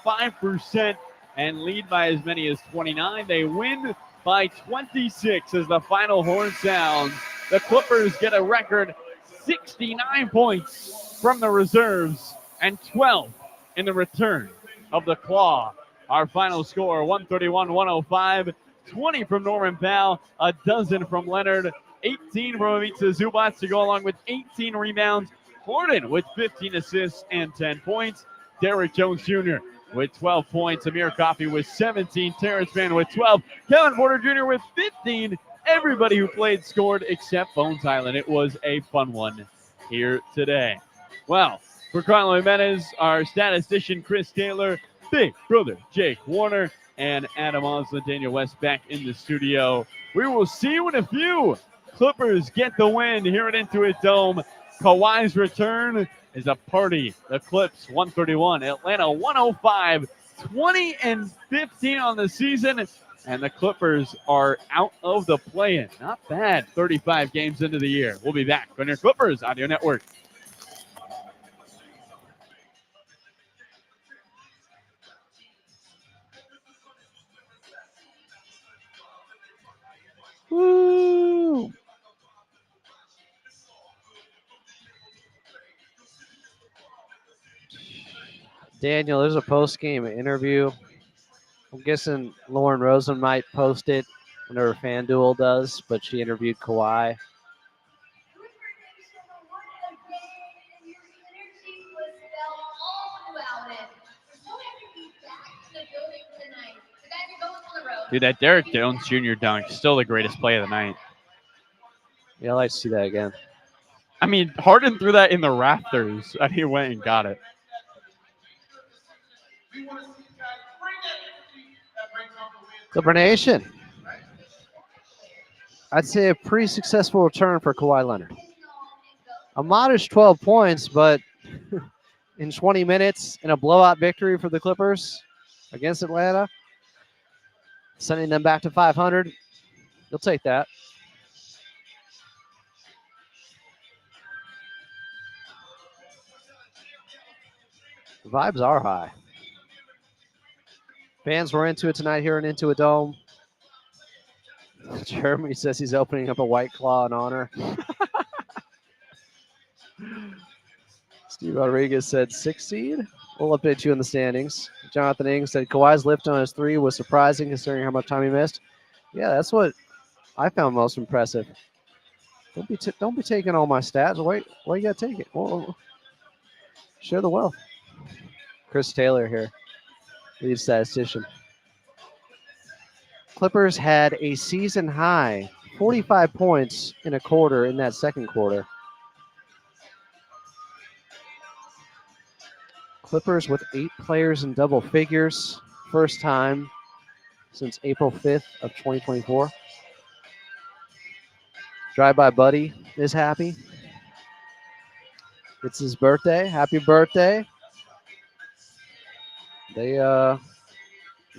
75% and lead by as many as 29. They win by 26 as the final horn sounds. The Clippers get a record 69 points from the reserves and 12 in the return of the Claw. Our final score, 131-105, 20 from Norman Powell, a dozen from Leonard, 18 from Ivica Zubac to go along with 18 rebounds. Horton with 15 assists and 10 points. Derrick Jones Jr. with 12 points. Amir Coffey with 17. Terrence Mann with 12. Kevin Porter Jr. with 15. Everybody who played scored except Bones Island. It was a fun one here today. Well, for Carlo Jimenez, our statistician Chris Taylor, Big Brother Jake Warner, and Adam Oslin, Daniel West back in the studio. We will see you in a few. Clippers get the win here at Intuit Dome. Kawhi's return is a party. The Clips 131, Atlanta 105, 20-15 on the season, and the Clippers are out of the play-in. Not bad, 35 games into the year. We'll be back on your Clippers Audio Network. Woo! Daniel, there's a post-game interview. I'm guessing Lauren Rosen might post it whenever FanDuel does, but she interviewed Kawhi. Dude, that Derrick Jones Jr. dunk, still the greatest play of the night. Yeah, I'd like to see that again. I mean, Harden threw that in the rafters, and he went and got it. Clipper Nation. I'd say a pretty successful return for Kawhi Leonard. A modest 12 points, but in 20 minutes in a blowout victory for the Clippers against Atlanta, sending them back to 500. You'll take that. The vibes are high. Fans were into it tonight here in Intuit Dome. Jeremy says he's opening up a White Claw in honor. Steve Rodriguez said 6 seed. We'll update you in the standings. Jonathan Ing said Kawhi's lift on his three was surprising considering how much time he missed. Yeah, that's what I found most impressive. Don't be taking all my stats. Why you gotta take it? Whoa. Share the wealth. Chris Taylor here, lead statistician. Clippers had a season high 45 points in a quarter in that second quarter. Clippers with 8 players in double figures. First time since April 5th of 2024. Drive-by Buddy is happy. It's his birthday. Happy birthday. They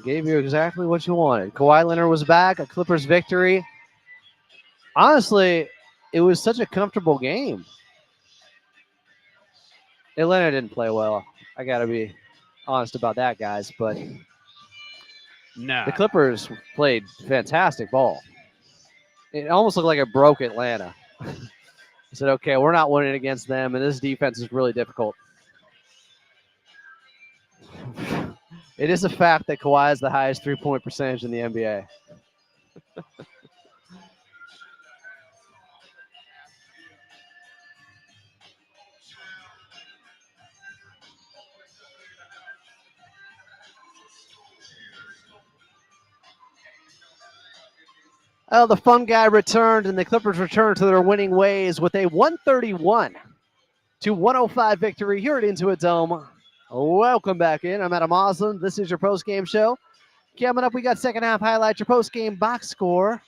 gave you exactly what you wanted. Kawhi Leonard was back. A Clippers victory. Honestly, it was such a comfortable game. Atlanta didn't play well. I got to be honest about that, guys. But No. the Clippers played fantastic ball. It almost looked like it broke Atlanta. I said, okay, we're not winning against them, and this defense is really difficult. It is a fact that Kawhi is the highest three-point percentage in the NBA. Oh, the fun guy returned, and the Clippers returned to their winning ways with a 131-105 victory here at Intuit Dome. Welcome back in. I'm Adam Oslin. This is your post-game show. Coming up, we got second half highlights, your post-game box score,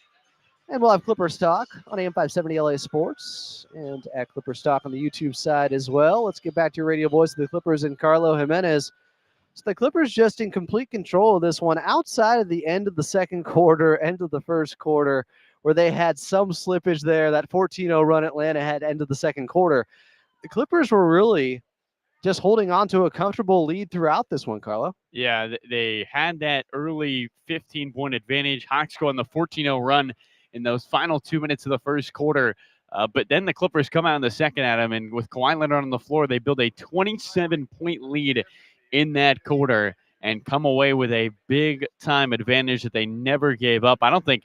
and we'll have Clippers Talk on AM 570 LA Sports and at Clippers Talk on the YouTube side as well. Let's get back to your radio voice of the Clippers and Carlo Jimenez. So the Clippers just in complete control of this one outside of the end of the second quarter, end of the first quarter, where they had some slippage there. That 14-0 run Atlanta had end of the second quarter. The Clippers were really just holding on to a comfortable lead throughout this one, Carlo. Yeah, they had that early 15-point advantage. Hawks go on the 14-0 run in those final 2 minutes of the first quarter. But then the Clippers come out in the second, Adam, and with Kawhi Leonard on the floor, they build a 27-point lead in that quarter and come away with a big-time advantage that they never gave up. I don't think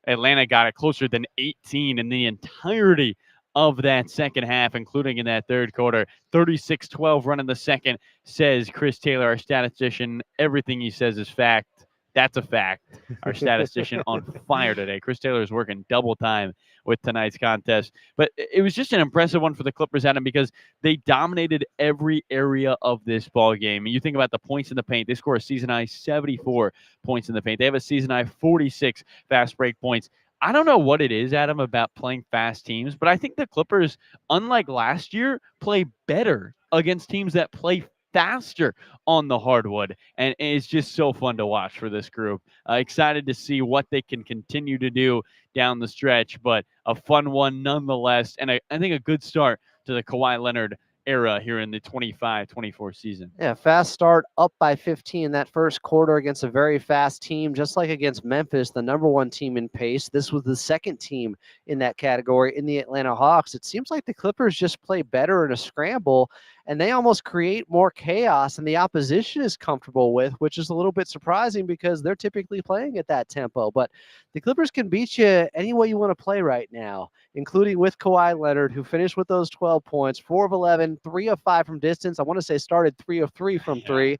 Atlanta got it closer than 18 in the entirety of that second half, including in that third quarter. 36-12 run in the second, says Chris Taylor, our statistician. Everything he says is fact. That's a fact. Our statistician on fire today. Chris Taylor is working double time with tonight's contest. But it was just an impressive one for the Clippers, Adam, because they dominated every area of this ball game. You think about the points in the paint. They score a season-high 74 points in the paint. They have a season-high 46 fast break points. I don't know what it is, Adam, about playing fast teams, but I think the Clippers, unlike last year, play better against teams that play faster on the hardwood, and it's just so fun to watch for this group. Excited to see what they can continue to do down the stretch, but a fun one nonetheless, and I think a good start to the Kawhi Leonard era here in the 25-24 season. Yeah, fast start, up by 15 in that first quarter against a very fast team, just like against Memphis, the number one team in pace. This was the second team in that category in the Atlanta Hawks. It seems like the Clippers just play better in a scramble, and they almost create more chaos than the opposition is comfortable with, which is a little bit surprising because they're typically playing at that tempo. But the Clippers can beat you any way you want to play right now, including with Kawhi Leonard, who finished with those 12 points, 4 of 11, 3 of 5 from distance. I want to say started 3 of 3 from 3.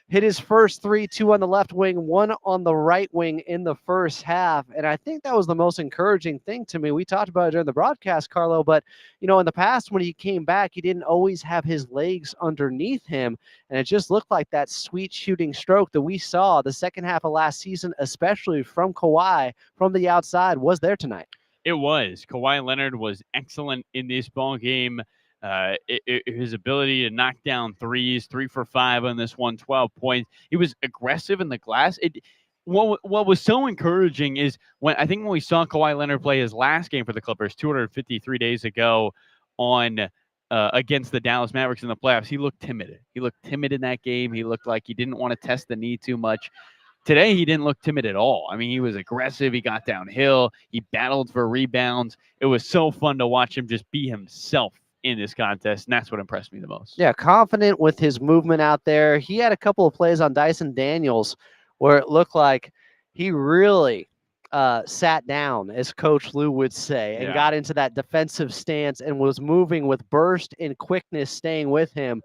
Hit his first 3, 2 on the left wing, 1 on the right wing in the first half. And I think that was the most encouraging thing to me. We talked about it during the broadcast, Carlo, but, in the past when he came back, he didn't always have his legs underneath him. And it just looked like that sweet shooting stroke that we saw the second half of last season, especially from Kawhi from the outside, was there tonight. It was. Kawhi Leonard was excellent in this ball game. His ability to knock down threes, 3 for 5 on this one, 12 points. He was aggressive in the glass. What was so encouraging is when we saw Kawhi Leonard play his last game for the Clippers 253 days ago on against the Dallas Mavericks in the playoffs, he looked timid. He looked timid in that game. He looked like he didn't want to test the knee too much. Today, he didn't look timid at all. I mean, he was aggressive. He got downhill. He battled for rebounds. It was so fun to watch him just be himself in this contest, and that's what impressed me the most. Yeah, confident with his movement out there. He had a couple of plays on Dyson Daniels where it looked like he really sat down, as Coach Lou would say, and got into that defensive stance and was moving with burst and quickness, staying with him.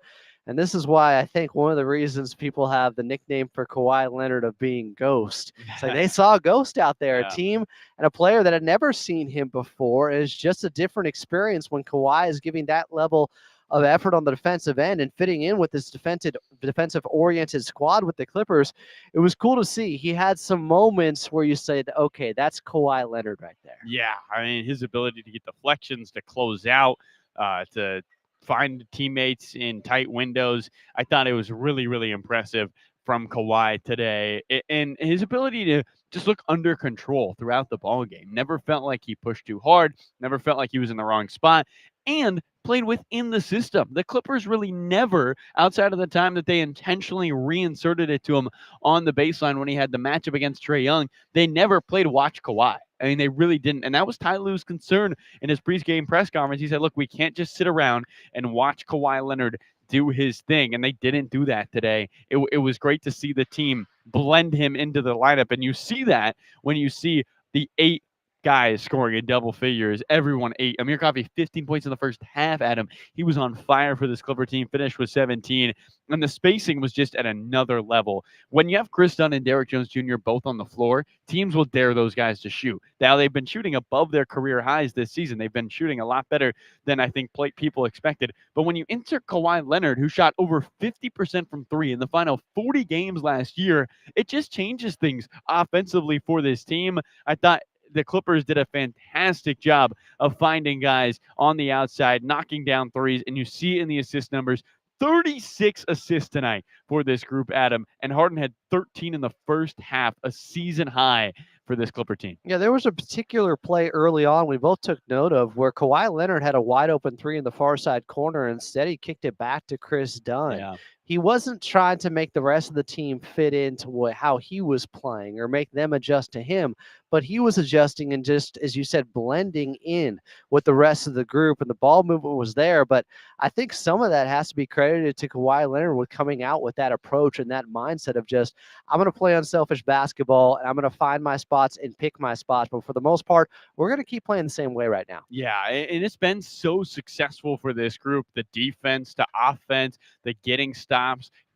And this is why I think one of the reasons people have the nickname for Kawhi Leonard of being Ghost. It's like they saw a ghost out there, a team and a player that had never seen him before. It's just a different experience when Kawhi is giving that level of effort on the defensive end and fitting in with this defensive-oriented squad with the Clippers. It was cool to see. He had some moments where you said, okay, that's Kawhi Leonard right there. Yeah, I mean, his ability to get deflections, to close out, to find teammates in tight windows. I thought it was really, really impressive from Kawhi today. And his ability to just look under control throughout the ball game. Never felt like he pushed too hard, never felt like he was in the wrong spot, and played within the system. The Clippers really never, outside of the time that they intentionally reinserted it to him on the baseline when he had the matchup against Trae Young, they never played watch Kawhi. I mean, they really didn't. And that was Ty Lue's concern in his pregame press conference. He said, look, we can't just sit around and watch Kawhi Leonard do his thing. And they didn't do that today. It was great to see the team blend him into the lineup. And you see that when you see the 8 guys scoring in double figures. Everyone 8. Amir Coffey, 15 points in the first half, Adam. He was on fire for this Clipper team, finished with 17. And the spacing was just at another level. When you have Chris Dunn and Derrick Jones Jr. both on the floor, teams will dare those guys to shoot. Now, they've been shooting above their career highs this season. They've been shooting a lot better than I think people expected. But when you insert Kawhi Leonard, who shot over 50% from 3 in the final 40 games last year, it just changes things offensively for this team. I thought the Clippers did a fantastic job of finding guys on the outside, knocking down threes, and you see in the assist numbers, 36 assists tonight for this group, Adam. And Harden had 13 in the first half, a season high for this Clipper team. Yeah, there was a particular play early on we both took note of where Kawhi Leonard had a wide open three in the far side corner. Instead, he kicked it back to Chris Dunn. Yeah. He wasn't trying to make the rest of the team fit into how he was playing or make them adjust to him, but he was adjusting and just, as you said, blending in with the rest of the group, and the ball movement was there. But I think some of that has to be credited to Kawhi Leonard with coming out with that approach and that mindset of just, I'm going to play unselfish basketball and I'm going to find my spots and pick my spots. But for the most part, we're going to keep playing the same way right now. Yeah, and it's been so successful for this group. The defense, the offense, the getting stops,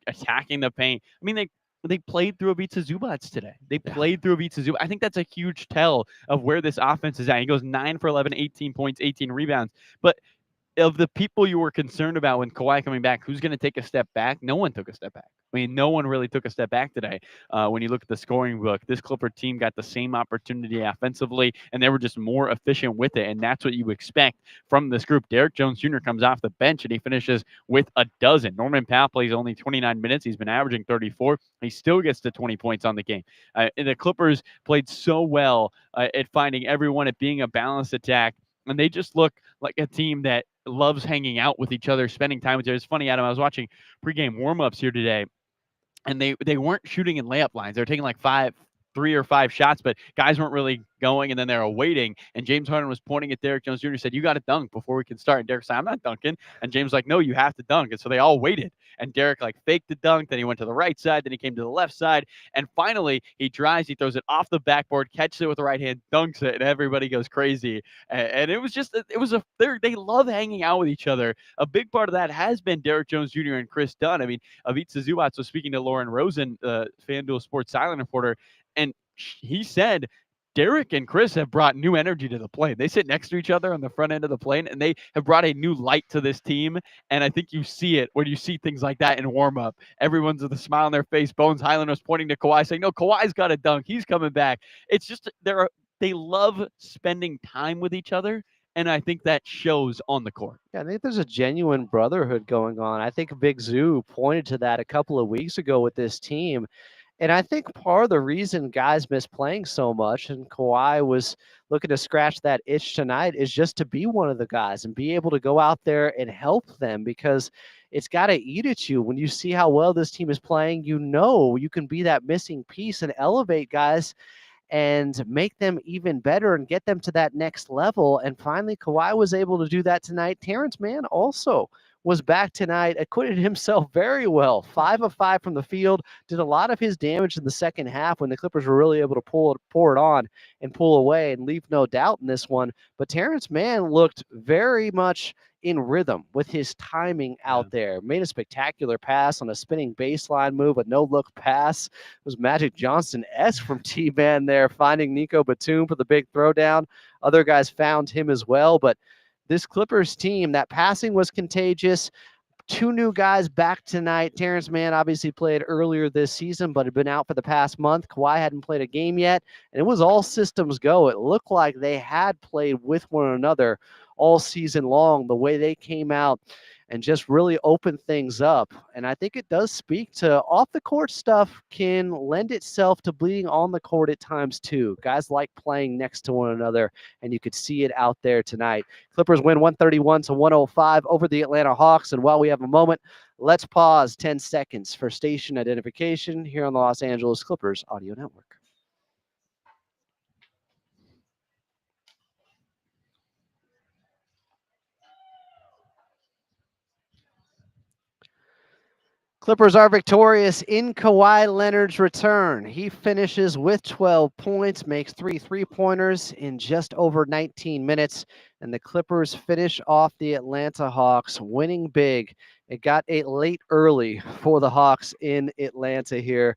attacking the paint. I mean, they played through Ivica Zubac today. They played through Ivica Zubac. I think that's a huge tell of where this offense is at. He goes 9 for 11, 18 points, 18 rebounds. But of the people you were concerned about when Kawhi coming back, who's going to take a step back? No one took a step back. I mean, no one really took a step back today. When you look at the scoring book, this Clipper team got the same opportunity offensively, and they were just more efficient with it, and that's what you expect from this group. Derrick Jones Jr. comes off the bench, and he finishes with a dozen. Norman Powell plays only 29 minutes. He's been averaging 34. He still gets to 20 points on the game. And the Clippers played so well at finding everyone, at being a balanced attack, and they just look like a team that loves hanging out with each other, spending time with each other. It's funny, Adam, I was watching pregame warm-ups here today, and they weren't shooting in layup lines. They were taking like 3 or 5 shots, but guys weren't really going, and then they were waiting. And James Harden was pointing at Derrick Jones Jr. said, "You got to dunk before we can start." And Derrick said, "I'm not dunking." And James was like, "No, you have to dunk." And so they all waited. And Derrick like faked the dunk. Then he went to the right side. Then he came to the left side. And finally, he drives. He throws it off the backboard, catches it with the right hand, dunks it, and everybody goes crazy. And it was just, they love hanging out with each other. A big part of that has been Derrick Jones Jr. and Chris Dunn. I mean, Ivica Zubac was speaking to Lauren Rosen, FanDuel Sports Silent reporter, and he said Derrick and Chris have brought new energy to the plane. They sit next to each other on the front end of the plane, and they have brought a new light to this team. And I think you see it when you see things like that in warm-up. Everyone's with a smile on their face. Bones Highland was pointing to Kawhi, saying, "No, Kawhi's got a dunk. He's coming back." It's just they love spending time with each other, and I think that shows on the court. Yeah, I think there's a genuine brotherhood going on. I think Big Zoo pointed to that a couple of weeks ago with this team. And I think part of the reason guys miss playing so much, and Kawhi was looking to scratch that itch tonight, is just to be one of the guys and be able to go out there and help them, because it's got to eat at you. When you see how well this team is playing, you know you can be that missing piece and elevate guys and make them even better and get them to that next level. And finally, Kawhi was able to do that tonight. Terrence Mann also was back tonight, acquitted himself very well. 5 of 5 from the field, did a lot of his damage in the second half when the Clippers were really able to pour it on and pull away and leave no doubt in this one. But Terrence Mann looked very much in rhythm with his timing out there. Made a spectacular pass on a spinning baseline move, a no-look pass. It was Magic Johnson-esque from T-Man there, finding Nico Batum for the big throwdown. Other guys found him as well, but this Clippers team, that passing was contagious. 2 new guys back tonight. Terrence Mann obviously played earlier this season, but had been out for the past month. Kawhi hadn't played a game yet, and it was all systems go. It looked like they had played with one another all season long, the way they came out and just really opened things up. And I think it does speak to off the court stuff can lend itself to bleeding on the court at times too. Guys like playing next to one another, and you could see it out there tonight. Clippers win 131-105 over the Atlanta Hawks. And while we have a moment, let's pause 10 seconds for station identification here on the Los Angeles Clippers Audio Network. Clippers are victorious in Kawhi Leonard's return. He finishes with 12 points, makes 3 3-pointers in just over 19 minutes, and the Clippers finish off the Atlanta Hawks, winning big. It got late early for the Hawks in Atlanta here.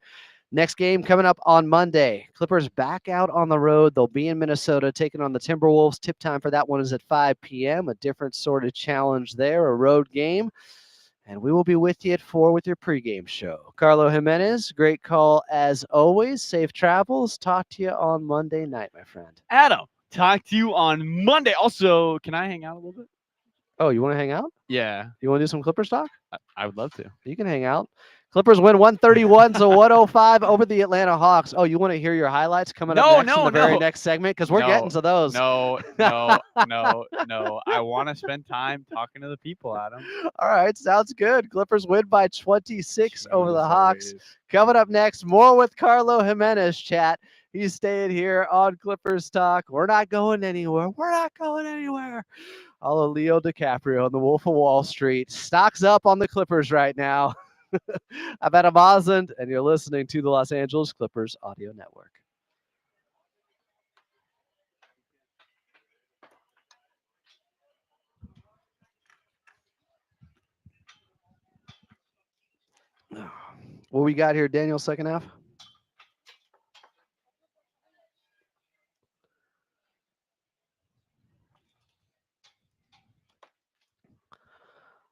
Next game coming up on Monday. Clippers back out on the road. They'll be in Minnesota taking on the Timberwolves. Tip time for that one is at 5 p.m. A different sort of challenge there, a road game. And we will be with you at 4 with your pregame show. Carlo Jimenez, great call as always. Safe travels. Talk to you on Monday night, my friend. Adam, talk to you on Monday. Also, can I hang out a little bit? Oh, you want to hang out? Yeah. You want to do some Clippers talk? I would love to. You can hang out. Clippers win 131 to 105 over the Atlanta Hawks. Oh, you want to hear your highlights coming up next in the very next segment? Because we're getting to those. No. I want to spend time talking to the people, Adam. All right, sounds good. Clippers win by 26 over the Jeez Hawks. Louise. Coming up next, more with Carlo Jimenez, chat. He's staying here on Clippers Talk. We're not going anywhere. We're not going anywhere. All of Leo DiCaprio on the Wolf of Wall Street. Stocks up on the Clippers right now. I'm Adam Osland, and you're listening to the Los Angeles Clippers Audio Network. What we got here, Daniel, second half?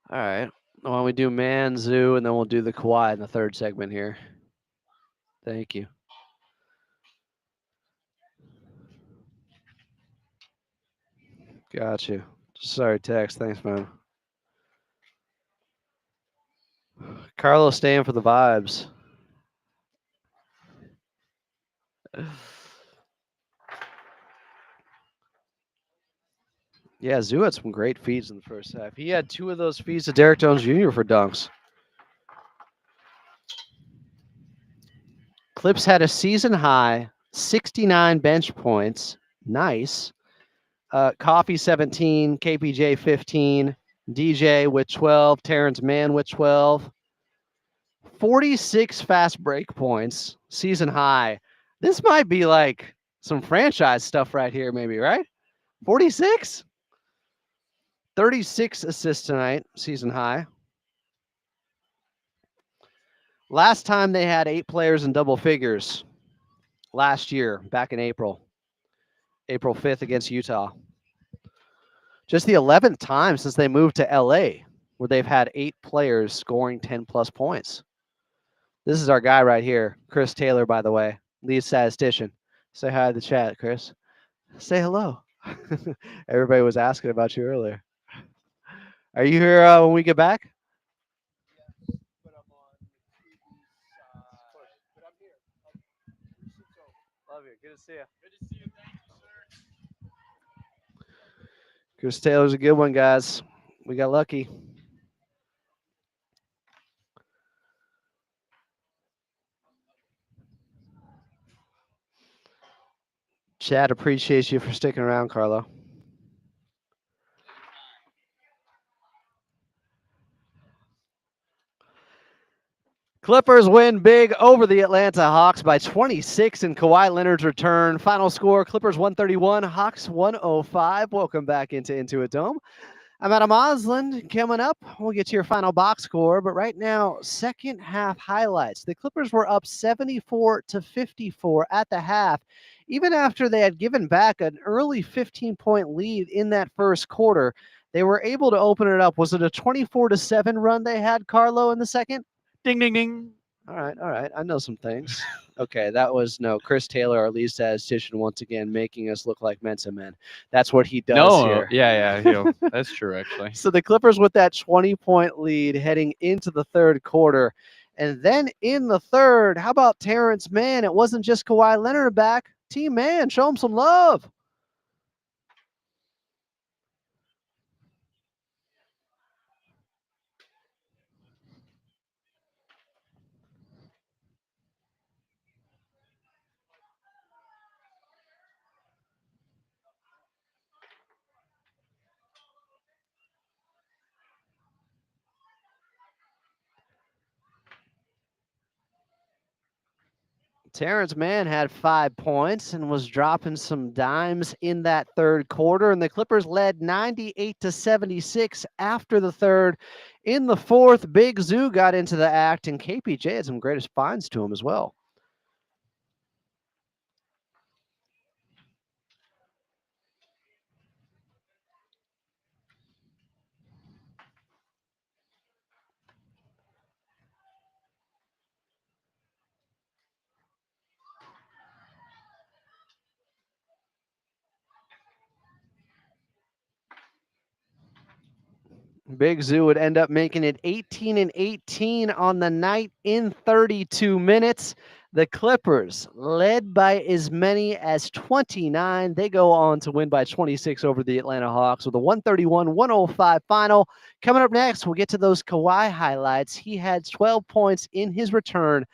All right. Why don't we do Man, Zoo, and then we'll do the Kawhi in the third segment here. Thank you. Got you. Sorry, text. Thanks, man. Carlos staying for the vibes. Yeah, Zoo had some great feeds in the first half. He had 2 of those feeds to Derek Jones Jr. for dunks. Clips had a season high 69 bench points. Nice. Coffee 17, KPJ 15, DJ with 12, Terrence Mann with 12. 46 fast break points, season high. This might be like some franchise stuff right here, maybe, right? 46? 36 assists tonight, season high. Last time they had 8 players in double figures, last year, back in April 5th against Utah. Just the 11th time since they moved to LA where they've had 8 players scoring 10 plus points. This is our guy right here, Chris Taylor, by the way, lead statistician. Say hi to the chat, Chris. Say hello. Everybody was asking about you earlier. Are you here when we get back? Love you. Good to see you. Chris Taylor's a good one, guys. We got lucky. Chad appreciates you for sticking around, Carlo. Clippers win big over the Atlanta Hawks by 26 in Kawhi Leonard's return. Final score, Clippers 131, Hawks 105. Welcome back into Intuit Dome. I'm Adam Osland. Coming up, we'll get to your final box score. But right now, second half highlights. The Clippers were up 74 to 54 at the half, even after they had given back an early 15-point lead in that first quarter. They were able to open it up. Was it a 24 to 7 run they had, Carlo, in the second? Ding, ding, ding. All right. I know some things. Okay, that was Chris Taylor, our lead statistician, once again making us look like Mensa men. That's what he does here. Yeah, that's true, actually. So the Clippers with that 20-point lead heading into the third quarter. And then in the third, how about Terrence Mann? It wasn't just Kawhi Leonard back. Team Man, show him some love. Terrence Mann had 5 points and was dropping some dimes in that third quarter, and the Clippers led 98 to 76 after the third. In the fourth, Big Zoo got into the act, and KPJ had some greatest finds to him as well. Big Zoo would end up making it 18-18 on the night in 32 minutes. The Clippers, led by as many as 29, they go on to win by 26 over the Atlanta Hawks with a 131-105 final. Coming up next, we'll get to those Kawhi highlights. He had 12 points in his return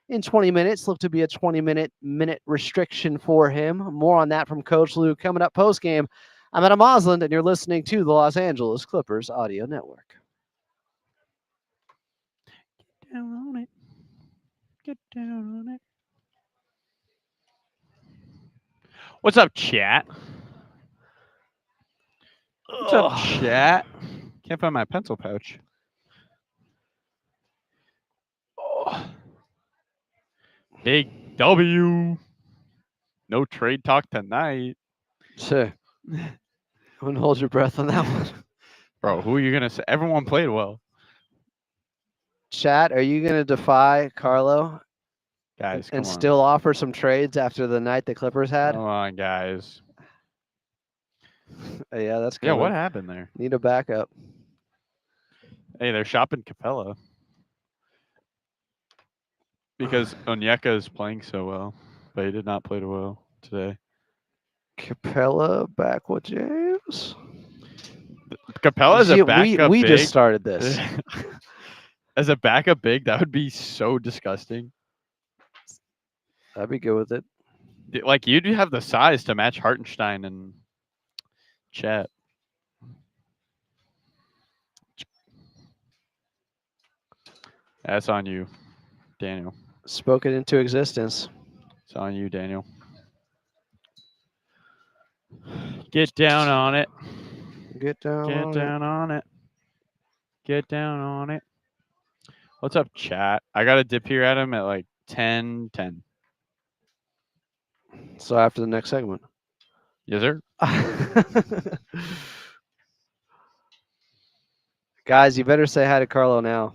in 20 minutes. Looked to be a 20-minute restriction for him. More on that from Coach Lou coming up post-game. I'm Adam Osland, and you're listening to the Los Angeles Clippers Audio Network. Get down on it. Get down on it. What's up, chat? What's up, chat? Can't find my pencil pouch. Oh. Big W. No trade talk tonight. Sure. Wouldn't hold your breath on that one. Bro, who are you going to say? Everyone played well. Chat, are you going to defy Carlo Guys, come and on. still offer some trades after the night the Clippers had? Come on, guys. Yeah, that's good. Yeah, what happened there? Need a backup. Hey, they're shopping Capella. Because Onyeka is playing so well, but he did not play well today. Capella back with James. Capella is a backup we big. just started this. As a backup big, that would be so disgusting. I'd be good with it. Like, you'd have the size to match Hartenstein and Chet. That's on you, Daniel. Spoken into existence. It's on you, Daniel. Get down on it. Get down. Get down on it. Get down on it. What's up, chat? I got to dip here at him at like 10:10. So after the next segment. Yes, sir. Guys, you better say hi to Carlo now.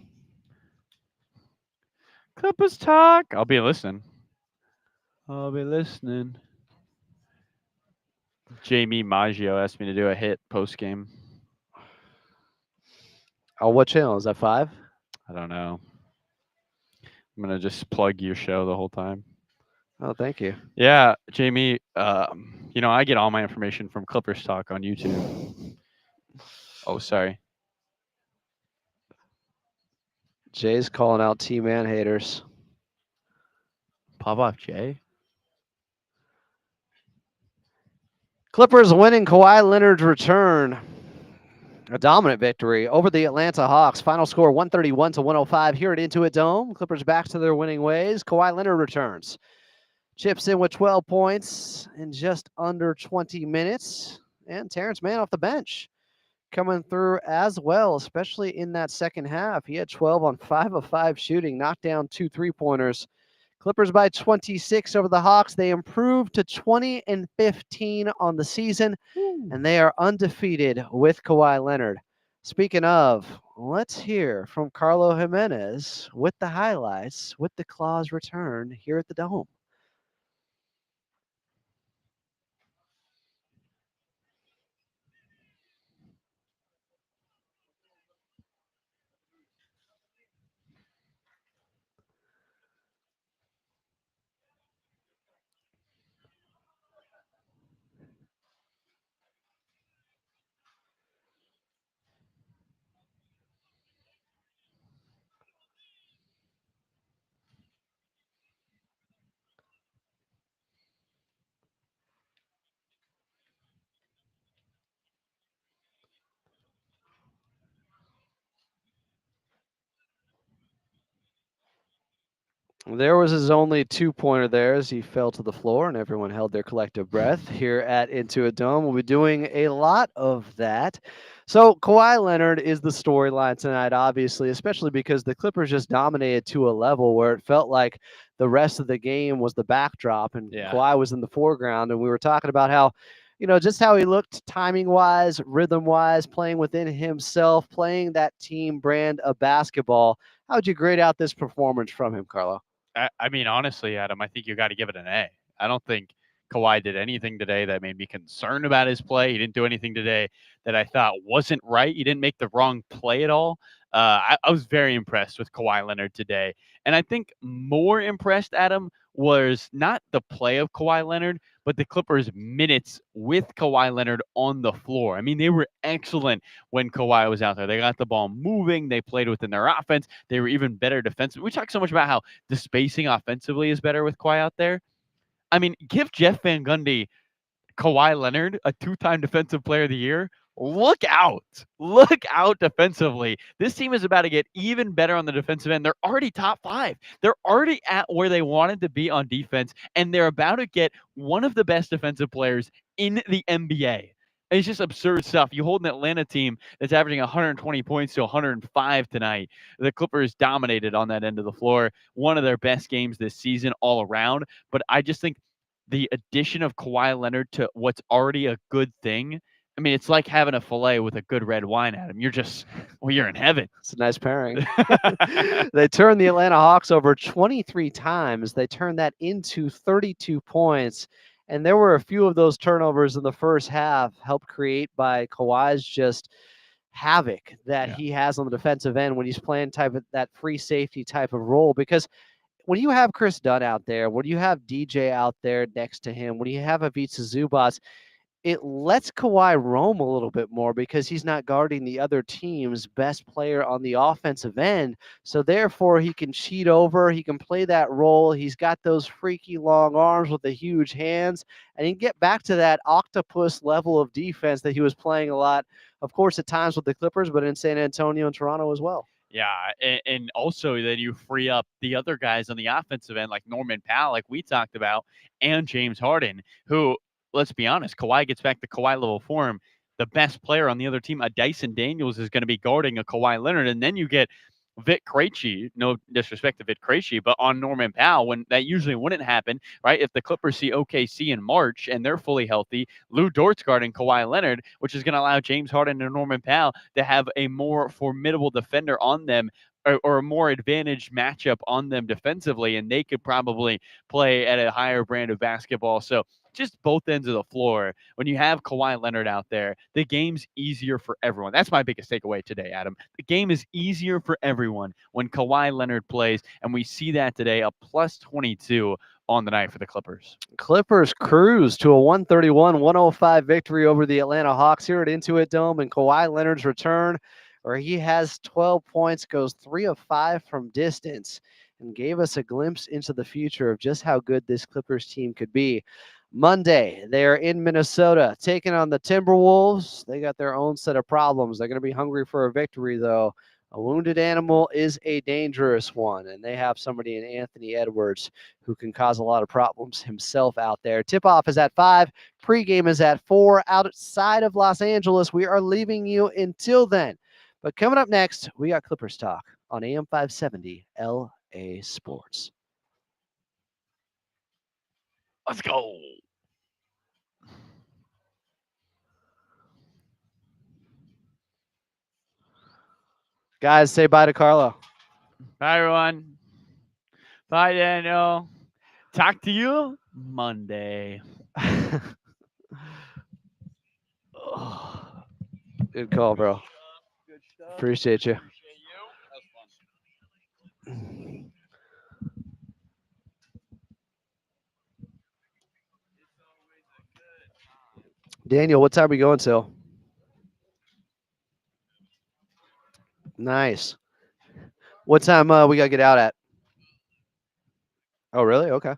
Clippers talk. I'll be listening. I'll be listening. Jamie Maggio asked me to do a hit post game. Oh, what channel? Is that 5? I don't know. I'm gonna just plug your show the whole time. Oh, thank you. Yeah, Jamie. I get all my information from Clippers Talk on YouTube. Oh, sorry. Jay's calling out T-Man haters. Pop off, Jay. Clippers winning Kawhi Leonard's return. A dominant victory over the Atlanta Hawks. Final score 131-105 here at Intuit Dome. Clippers back to their winning ways. Kawhi Leonard returns. Chips in with 12 points in just under 20 minutes. And Terrence Mann off the bench coming through as well, especially in that second half. He had 12 on 5 of 5 shooting, knocked down 2 3-pointers. Clippers by 26 over the Hawks. They improved to 20-15 on the season, and they are undefeated with Kawhi Leonard. Speaking of, let's hear from Carlo Jimenez with the highlights with the Claws return here at the Dome. There was his only 2-pointer there as he fell to the floor and everyone held their collective breath here at Intuit Dome. We'll be doing a lot of that. So Kawhi Leonard is the storyline tonight, obviously, especially because the Clippers just dominated to a level where it felt like the rest of the game was the backdrop and Kawhi was in the foreground. And we were talking about how, just how he looked timing-wise, rhythm-wise, playing within himself, playing that team brand of basketball. How would you grade out this performance from him, Carlo? I mean, honestly, Adam, I think you got to give it an A. I don't think Kawhi did anything today that made me concerned about his play. He didn't do anything today that I thought wasn't right. He didn't make the wrong play at all. I was very impressed with Kawhi Leonard today. And I think more impressed, Adam, was not the play of Kawhi Leonard, but the Clippers' minutes with Kawhi Leonard on the floor. I mean, they were excellent when Kawhi was out there. They got the ball moving. They played within their offense. They were even better defensively. We talk so much about how the spacing offensively is better with Kawhi out there. I mean, give Jeff Van Gundy Kawhi Leonard, a two-time Defensive Player of the Year. Look out. Look out defensively. This team is about to get even better on the defensive end. They're already top 5. They're already at where they wanted to be on defense, and they're about to get one of the best defensive players in the NBA. It's just absurd stuff. You hold an Atlanta team that's averaging 120 points to 105 tonight. The Clippers dominated on that end of the floor. One of their best games this season all around. But I just think the addition of Kawhi Leonard to what's already a good thing. I mean, it's like having a filet with a good red wine, Adam. You're just, well, you're in heaven. It's a nice pairing. They turned the Atlanta Hawks over 23 times. They turned that into 32 points. And there were a few of those turnovers in the first half helped create by Kawhi's just havoc that he has on the defensive end when he's playing type of that free safety type of role. Because when you have Chris Dunn out there, when you have DJ out there next to him, when you have Ivica Zubac, it lets Kawhi roam a little bit more because he's not guarding the other team's best player on the offensive end. So therefore, he can cheat over. He can play that role. He's got those freaky long arms with the huge hands, and he can get back to that octopus level of defense that he was playing a lot, of course, at times with the Clippers, but in San Antonio and Toronto as well. Yeah, and also then you free up the other guys on the offensive end, like Norman Powell, like we talked about, and James Harden, who, let's be honest, Kawhi gets back to Kawhi level form. The best player on the other team, a Dyson Daniels, is going to be guarding a Kawhi Leonard, and then you get Vit Krejci, no disrespect to Vit Krejci, but on Norman Powell, when that usually wouldn't happen, right? If the Clippers see OKC in March and they're fully healthy, Lou Dort's guarding Kawhi Leonard, which is going to allow James Harden and Norman Powell to have a more formidable defender on them, or a more advantaged matchup on them defensively, and they could probably play at a higher brand of basketball. So just both ends of the floor. When you have Kawhi Leonard out there, the game's easier for everyone. That's my biggest takeaway today, Adam. The game is easier for everyone when Kawhi Leonard plays, and we see that today, a plus 22 on the night for the Clippers. Clippers cruise to a 131-105 victory over the Atlanta Hawks here at Intuit Dome, and Kawhi Leonard's return, where he has 12 points, goes 3 of 5 from distance, and gave us a glimpse into the future of just how good this Clippers team could be. Monday, they're in Minnesota taking on the Timberwolves. They got their own set of problems. They're going to be hungry for a victory, though. A wounded animal is a dangerous one, and they have somebody in Anthony Edwards who can cause a lot of problems himself out there. Tip-off is at 5. Pregame is at 4. Outside of Los Angeles, we are leaving you until then. But coming up next, we got Clippers Talk on AM 570 LA Sports. Let's go. Guys, say bye to Carlo. Bye, everyone. Bye, Daniel. Talk to you Monday. Good call, bro. Good stuff. Appreciate you. Appreciate you. That was fun. Daniel, what time are we going till? Nice. What time we got to get out at? Oh, really? Okay.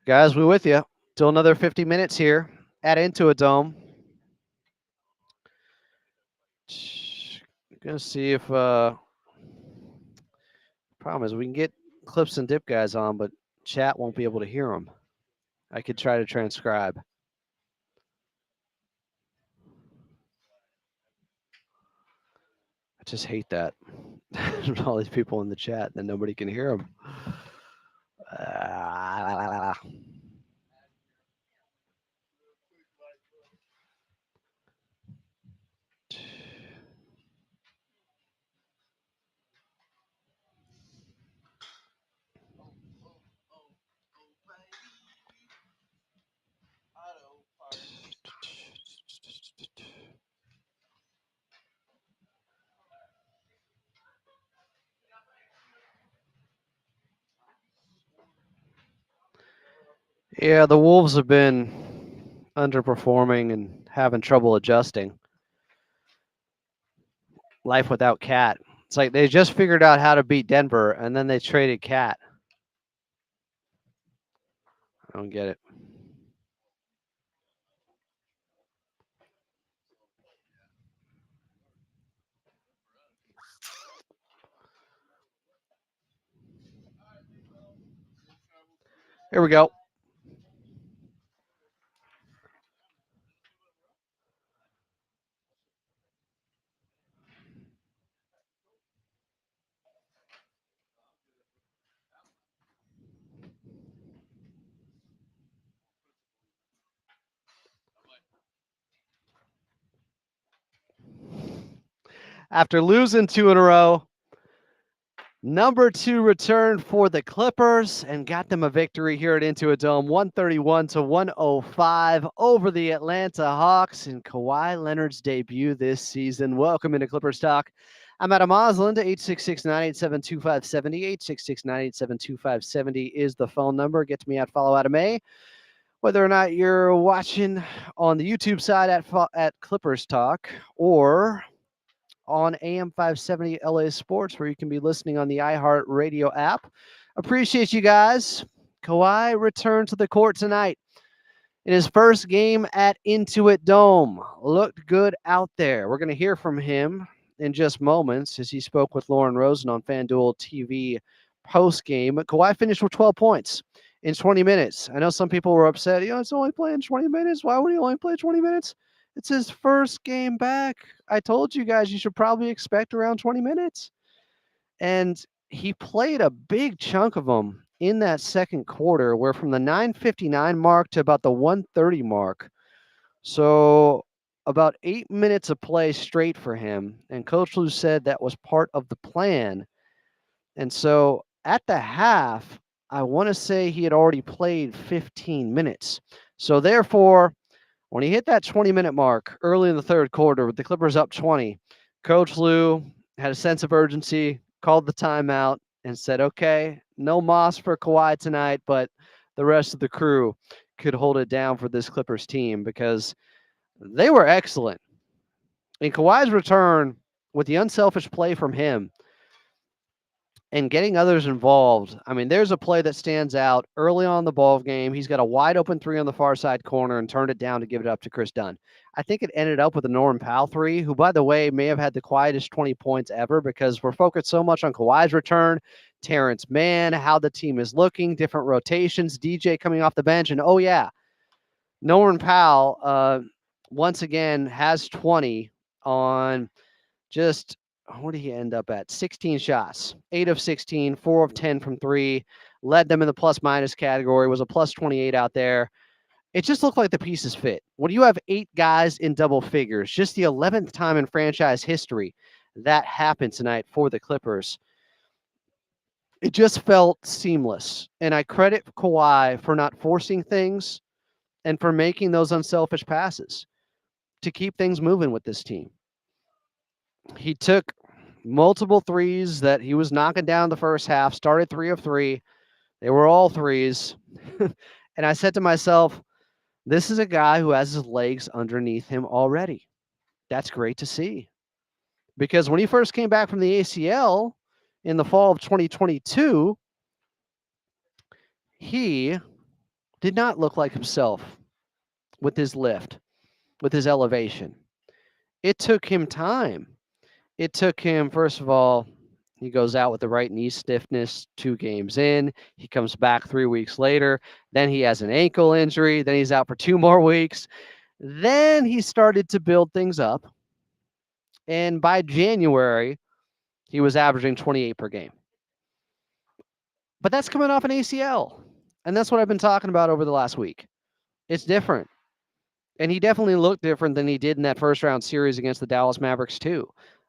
Guys, we're with you till another 50 minutes here at Intuit Dome. Gonna see if problem is we can get clips and dip guys on, but chat won't be able to hear them. I could try to transcribe. I just hate that. All these people in the chat, then nobody can hear them. Yeah, the Wolves have been underperforming and having trouble adjusting. Life without Cat. It's like they just figured out how to beat Denver and then they traded Cat. I don't get it. Here we go. After losing 2 in a row, number 2 returned for the Clippers and got them a victory here at Intuit Dome, 131-105 over the Atlanta Hawks in Kawhi Leonard's debut this season. Welcome into Clippers Talk. I'm Adam Osland. 866-987-2570. 866-987-2570 is the phone number. Get to me at Follow Adam A. Whether or not you're watching on the YouTube side at Clippers Talk or on AM 570 LA Sports, where you can be listening on the iHeart Radio app. Appreciate you guys. Kawhi returned to the court tonight in his first game at Intuit Dome. Looked good out there. We're going to hear from him in just moments as he spoke with Lauren Rosen on FanDuel TV post-game. Kawhi finished with 12 points in 20 minutes. I know some people were upset. It's only playing 20 minutes. Why would he only play 20 minutes? It's his first game back. I told you guys you should probably expect around 20 minutes. And he played a big chunk of them in that second quarter, where from the 9:59 mark to about the 1:30 mark. So about 8 minutes of play straight for him. And Coach Lou said that was part of the plan. And so at the half, I want to say he had already played 15 minutes. So therefore, when he hit that 20-minute mark early in the third quarter with the Clippers up 20, Coach Lou had a sense of urgency, called the timeout, and said, okay, no Moss for Kawhi tonight, but the rest of the crew could hold it down for this Clippers team because they were excellent. In Kawhi's return, with the unselfish play from him, and getting others involved. I mean, there's a play that stands out early on in the ball game. He's got a wide open 3 on the far side corner and turned it down to give it up to Chris Dunn. I think it ended up with a Norman Powell 3, who, by the way, may have had the quietest 20 points ever because we're focused so much on Kawhi's return, Terrence Mann, how the team is looking, different rotations, DJ coming off the bench, and oh yeah, Norman Powell once again has 20 on just, what did he end up at? 16 shots, 8 of 16, 4 of 10 from 3, led them in the plus minus category, was a plus 28 out there. It just looked like the pieces fit. When you have 8 guys in double figures, just the 11th time in franchise history that happened tonight for the Clippers, it just felt seamless. And I credit Kawhi for not forcing things and for making those unselfish passes to keep things moving with this team. He took multiple threes that he was knocking down the first half, started 3 of 3. They were all threes. And I said to myself, this is a guy who has his legs underneath him already. That's great to see. Because when he first came back from the ACL in the fall of 2022, he did not look like himself with his lift, with his elevation. It took him time. It took him, first of all, he goes out with the right knee stiffness 2 games in. He comes back 3 weeks later. Then he has an ankle injury. Then he's out for 2 more weeks. Then he started to build things up. And by January, he was averaging 28 per game. But that's coming off an ACL. And that's what I've been talking about over the last week. It's different. And he definitely looked different than he did in that first round series against the Dallas Mavericks too.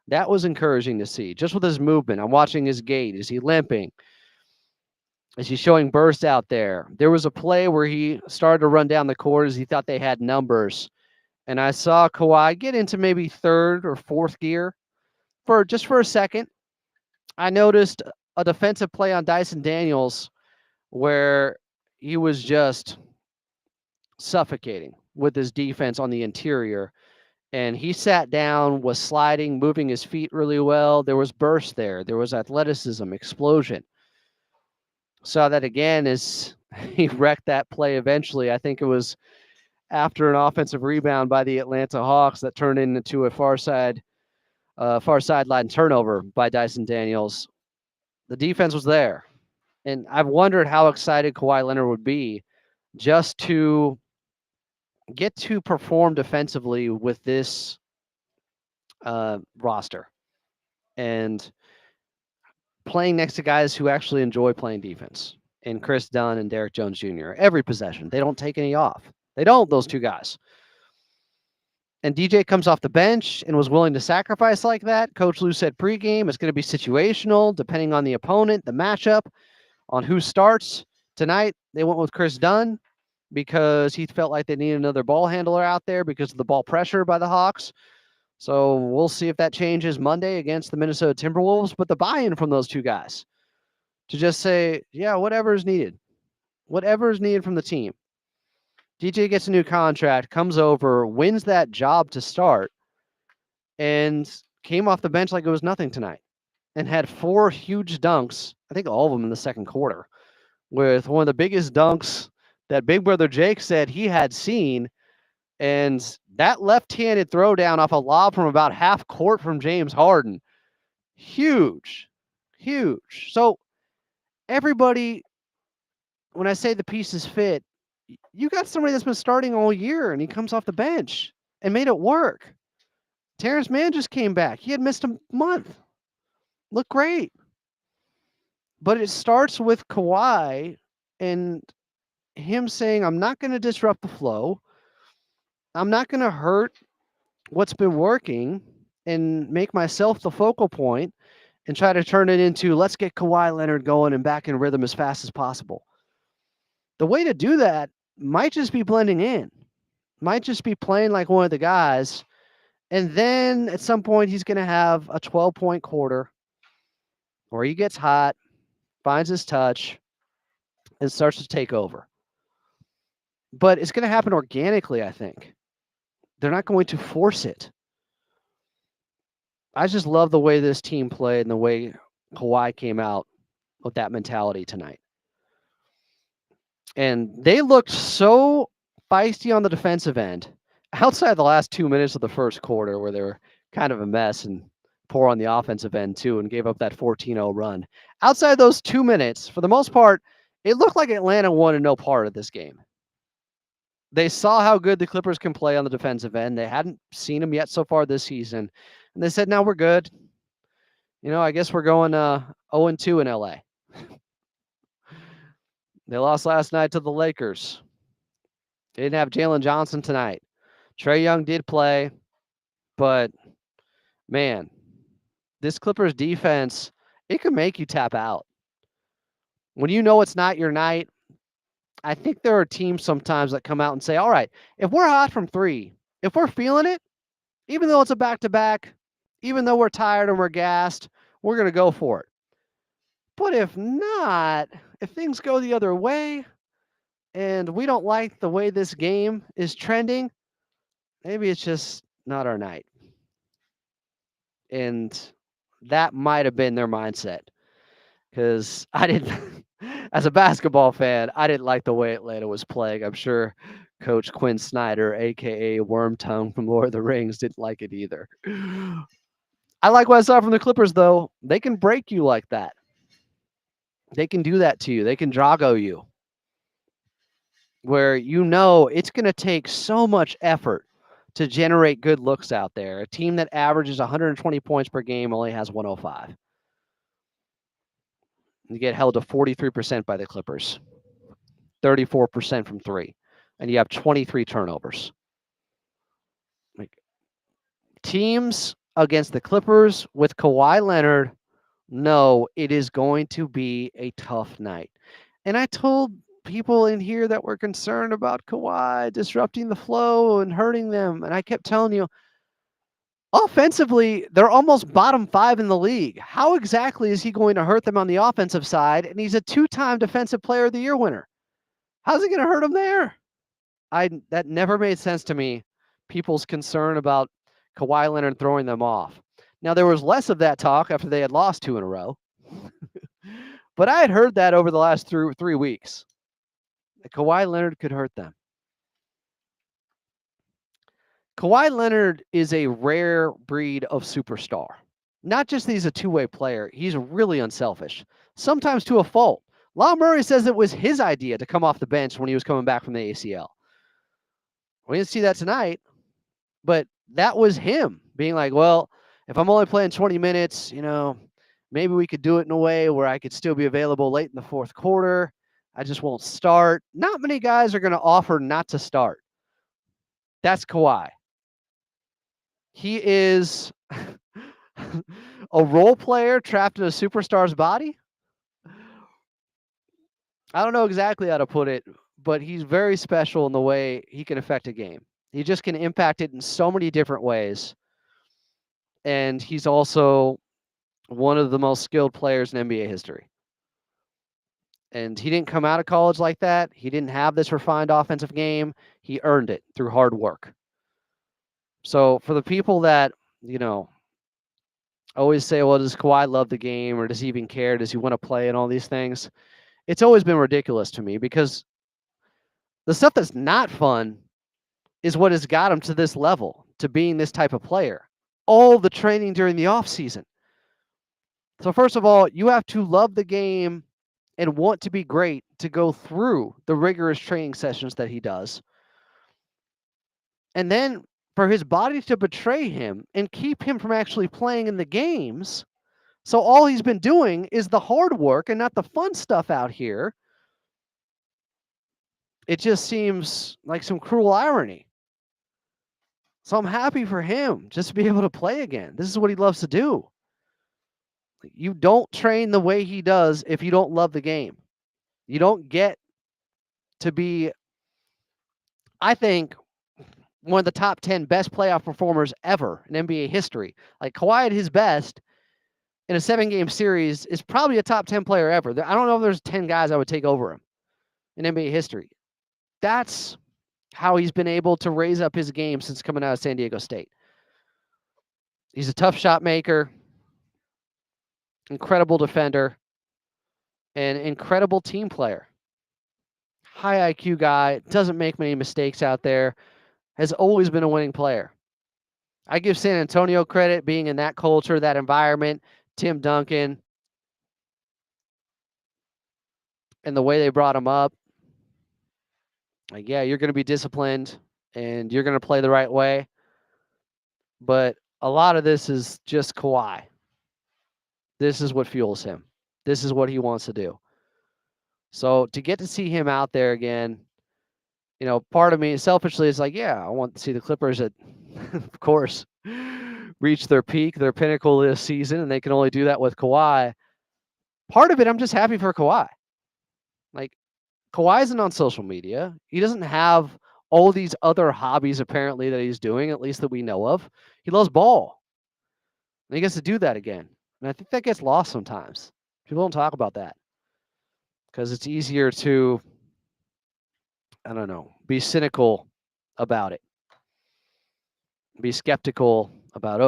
That was encouraging to see, just with his movement. I'm watching his gait. Is he limping? Is he showing burst out there? There was a play where he started to run down the court as he thought they had numbers. And I saw Kawhi get into maybe 3rd or 4th gear for a second. I noticed a defensive play on Dyson Daniels where he was just suffocating with his defense on the interior. And he sat down, was sliding, moving his feet really well. There was burst there. There was athleticism, explosion. Saw that again as he wrecked that play eventually. I think it was after an offensive rebound by the Atlanta Hawks that turned into a far sideline turnover by Dyson Daniels. The defense was there. And I've wondered how excited Kawhi Leonard would be just to get to perform defensively with this roster and playing next to guys who actually enjoy playing defense, and Chris Dunn and Derek Jones Jr. Every possession. They don't take any off. They don't, those two guys. And DJ comes off the bench and was willing to sacrifice like that. Coach Lue said pregame, it's going to be situational, depending on the opponent, the matchup, on who starts. Tonight, they went with Chris Dunn because he felt like they needed another ball handler out there because of the ball pressure by the Hawks. So we'll see if that changes Monday against the Minnesota Timberwolves. But the buy-in from those two guys to just say, yeah, whatever is needed from the team. DJ gets a new contract, comes over, wins that job to start, and came off the bench like it was nothing tonight and had 4 huge dunks, I think all of them in the second quarter, with one of the biggest dunks that Big Brother Jake said he had seen. And that left-handed throwdown off a lob from about half court from James Harden. Huge. So everybody, when I say the pieces fit, you got somebody that's been starting all year and he comes off the bench and made it work. Terrence Mann just came back. He had missed a month. Looked great. But it starts with Kawhi and him saying, I'm not going to disrupt the flow. I'm not going to hurt what's been working and make myself the focal point and try to turn it into, let's get Kawhi Leonard going and back in rhythm as fast as possible. The way to do that might just be blending in, might just be playing like one of the guys. And then at some point, he's going to have a 12-point quarter where he gets hot, finds his touch, and starts to take over. But it's going to happen organically, I think. They're not going to force it. I just love the way this team played and the way Kawhi came out with that mentality tonight. And they looked so feisty on the defensive end outside the last 2 minutes of the first quarter where they were kind of a mess and poor on the offensive end too and gave up that 14-0 run. Outside those 2 minutes, for the most part, it looked like Atlanta wanted no part of this game. They saw how good the Clippers can play on the defensive end. They hadn't seen them yet so far this season. And they said, no, we're good. I guess we're going 0-2 in LA. They lost last night to the Lakers. They didn't have Jalen Johnson tonight. Trae Young did play, but man, this Clippers defense, it can make you tap out. When you know it's not your night, I think there are teams sometimes that come out and say, all right, if we're hot from 3, if we're feeling it, even though it's a back-to-back, even though we're tired and we're gassed, we're going to go for it. But if not, if things go the other way and we don't like the way this game is trending, maybe it's just not our night. And that might have been their mindset. Because I didn't, as a basketball fan, I didn't like the way Atlanta was playing. I'm sure Coach Quinn Snyder, a.k.a. Wormtongue from Lord of the Rings, didn't like it either. I like what I saw from the Clippers, though. They can break you like that. They can do that to you. They can Drago you. Where it's going to take so much effort to generate good looks out there. A team that averages 120 points per game only has 105. You get held to 43% by the Clippers, 34% from 3, and you have 23 turnovers. Teams against the Clippers with Kawhi Leonard, no, it is going to be a tough night. And I told people in here that were concerned about Kawhi disrupting the flow and hurting them, and I kept telling you, offensively, they're almost bottom 5 in the league. How exactly is he going to hurt them on the offensive side? And he's a 2-time Defensive Player of the Year winner. How's it going to hurt him there? That never made sense to me. People's concern about Kawhi Leonard throwing them off. Now there was less of that talk after they had lost 2 in a row, but I had heard that over the last 3 weeks. That Kawhi Leonard could hurt them. Kawhi Leonard is a rare breed of superstar. Not just that he's a two-way player, he's really unselfish, sometimes to a fault. Lyle Murray says it was his idea to come off the bench when he was coming back from the ACL. We didn't see that tonight, but that was him being like, well, if I'm only playing 20 minutes, maybe we could do it in a way where I could still be available late in the fourth quarter. I just won't start. Not many guys are going to offer not to start. That's Kawhi. He is a role player trapped in a superstar's body. I don't know exactly how to put it, but he's very special in the way he can affect a game. He just can impact it in so many different ways. And he's also one of the most skilled players in NBA history. And he didn't come out of college like that. He didn't have this refined offensive game. He earned it through hard work. So for the people that, always say, well, does Kawhi love the game, or does he even care? Does he want to play and all these things? It's always been ridiculous to me, because the stuff that's not fun is what has got him to this level, to being this type of player. All the training during the offseason. So first of all, you have to love the game and want to be great to go through the rigorous training sessions that he does. And then for his body to betray him and keep him from actually playing in the games. So all he's been doing is the hard work and not the fun stuff out here. It just seems like some cruel irony. So I'm happy for him just to be able to play again. This is what he loves to do. You don't train the way he does if you don't love the game. You don't get to be, I think, one of the top 10 best playoff performers ever in NBA history. Like Kawhi at his best in a 7-game series is probably a top 10 player ever. I don't know if there's 10 guys I would take over him in NBA history. That's how he's been able to raise up his game since coming out of San Diego State. He's a tough shot maker, incredible defender, and incredible team player. High IQ guy, doesn't make many mistakes out there, has always been a winning player. I give San Antonio credit being in that culture, that environment, Tim Duncan, and the way they brought him up. Like, yeah, you're going to be disciplined and you're going to play the right way. But a lot of this is just Kawhi. This is what fuels him. This is what he wants to do. So to get to see him out there again, part of me selfishly is like, yeah, I want to see the Clippers that, of course, reach their peak, their pinnacle this season, and they can only do that with Kawhi. Part of it, I'm just happy for Kawhi. Like, Kawhi isn't on social media. He doesn't have all these other hobbies, apparently, that he's doing, at least that we know of. He loves ball. And he gets to do that again. And I think that gets lost sometimes. People don't talk about that. Because it's easier to, be cynical about it. Be skeptical about,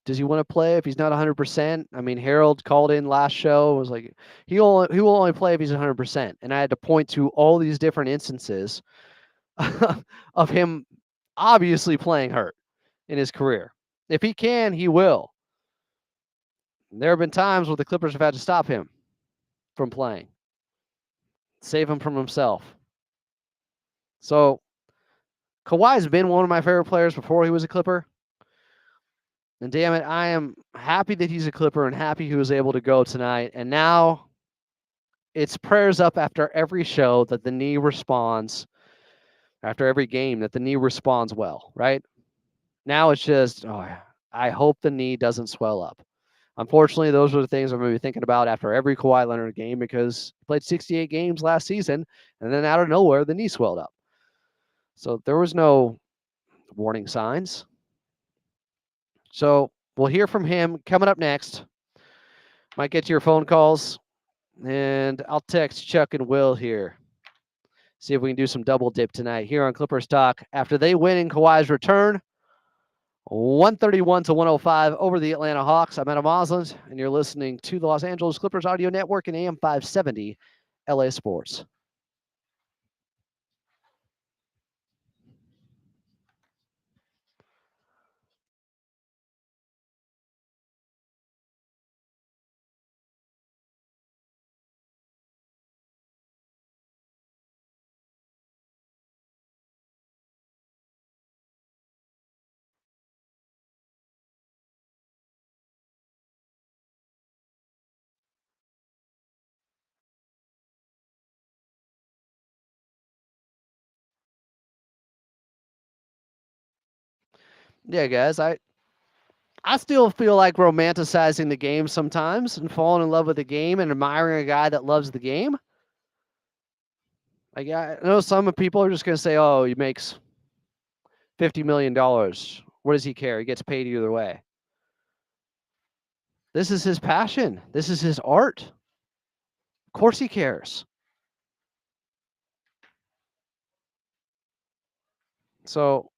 does he want to play if he's not 100%? I mean, Harold called in last show, was like, he will only play if he's 100%. And I had to point to all these different instances of him obviously playing hurt in his career. If he can, he will. There have been times where the Clippers have had to stop him from playing, save him from himself. So Kawhi's been one of my favorite players before he was a Clipper. And damn it, I am happy that he's a Clipper and happy he was able to go tonight. And now it's prayers up after every show that the knee responds, after every game that the knee responds well, right? Now it's just, I hope the knee doesn't swell up. Unfortunately, those are the things I'm going to be thinking about after every Kawhi Leonard game, because he played 68 games last season, and then out of nowhere, the knee swelled up. So there was no warning signs. So we'll hear from him coming up next. Might get to your phone calls, and I'll text Chuck and Will here. See if we can do some double dip tonight here on Clippers Talk after they win in Kawhi's return. 131 to 105 over the Atlanta Hawks. I'm Adam Osland, and you're listening to the Los Angeles Clippers Audio Network and AM 570 LA Sports. Yeah, guys, I still feel like romanticizing the game sometimes and falling in love with the game and admiring a guy that loves the game. Like, I know some people are just going to say, oh, he makes $50 million. What does he care? He gets paid either way. This is his passion. This is his art. Of course he cares. So,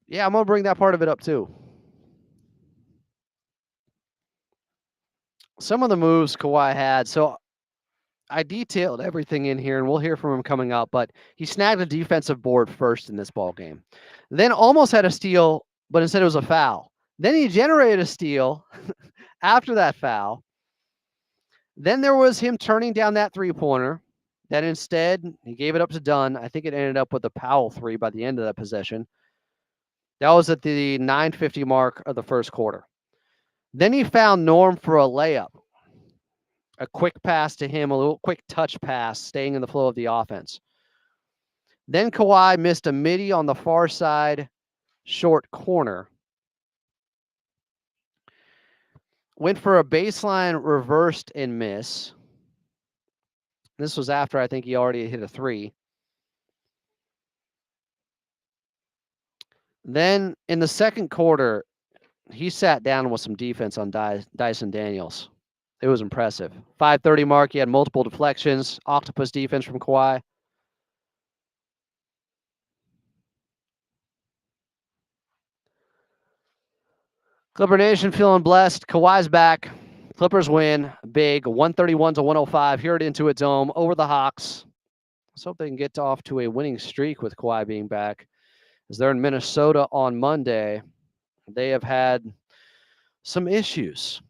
yeah, I'm going to bring that part of it up too. Some of the moves Kawhi had. So, I detailed everything in here, and we'll hear from him coming up. But he snagged a defensive board first in this ball game, then almost had a steal, but instead it was a foul. Then he generated a steal after that foul. Then there was him turning down that three-pointer. That instead he gave it up to Dunn. I think it ended up with a Powell three by the end of that possession. That was at the 9:50 mark of the first quarter. Then he found Norm for a layup. A quick pass to him, a little quick touch pass, staying in the flow of the offense. Then Kawhi missed a midi on the far side short corner. Went for a baseline reversed and miss. This was after I think he already hit a three. Then in the second quarter, he sat down with some defense on Dyson Daniels. It was impressive. 5:30 mark, he had multiple deflections, octopus defense from Kawhi. Clipper Nation feeling blessed. Kawhi's back. Clippers win big, 131 to 105 here at Intuit Dome over the Hawks. Let's hope they can get off to a winning streak with Kawhi being back. As they're in Minnesota on Monday, they have had some issues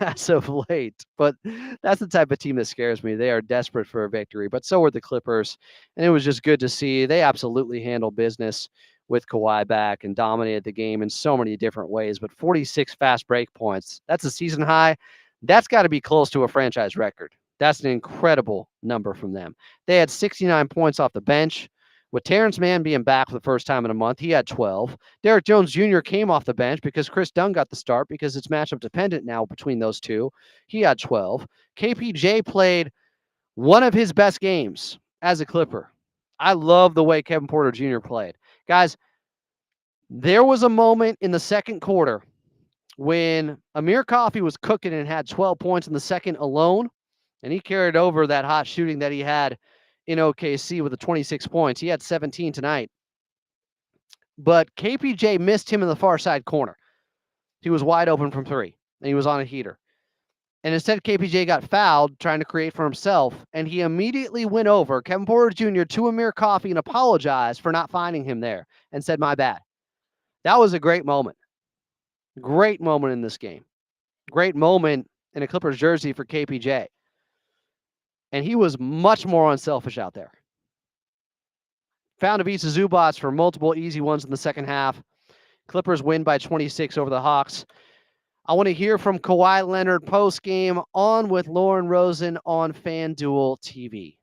as of late, but that's the type of team that scares me. They are desperate for a victory, but so are the Clippers, and it was just good to see. They absolutely handled business with Kawhi back and dominated the game in so many different ways, but 46 fast break points, that's a season high. That's got to be close to a franchise record. That's an incredible number from them. They had 69 points off the bench. With Terrence Mann being back for the first time in a month, he had 12. Derrick Jones Jr. came off the bench because Chris Dunn got the start because it's matchup dependent now between those two. He had 12. KPJ played one of his best games as a Clipper. I love the way Kevin Porter Jr. played. Guys, there was a moment in the second quarter when Amir Coffey was cooking and had 12 points in the second alone, and he carried over that hot shooting that he had in OKC with the 26 points. He had 17 tonight. But KPJ missed him in the far side corner. He was wide open from three, and he was on a heater. And instead, KPJ got fouled trying to create for himself, and he immediately went over Kevin Porter Jr. to Amir Coffey and apologized for not finding him there and said, my bad. That was a great moment. Great moment in this game. Great moment in a Clippers jersey for KPJ. And he was much more unselfish out there. Found Ivica Zubac for multiple easy ones in the second half. Clippers win by 26 over the Hawks. I want to hear from Kawhi Leonard post-game on with Lauren Rosen on FanDuel TV.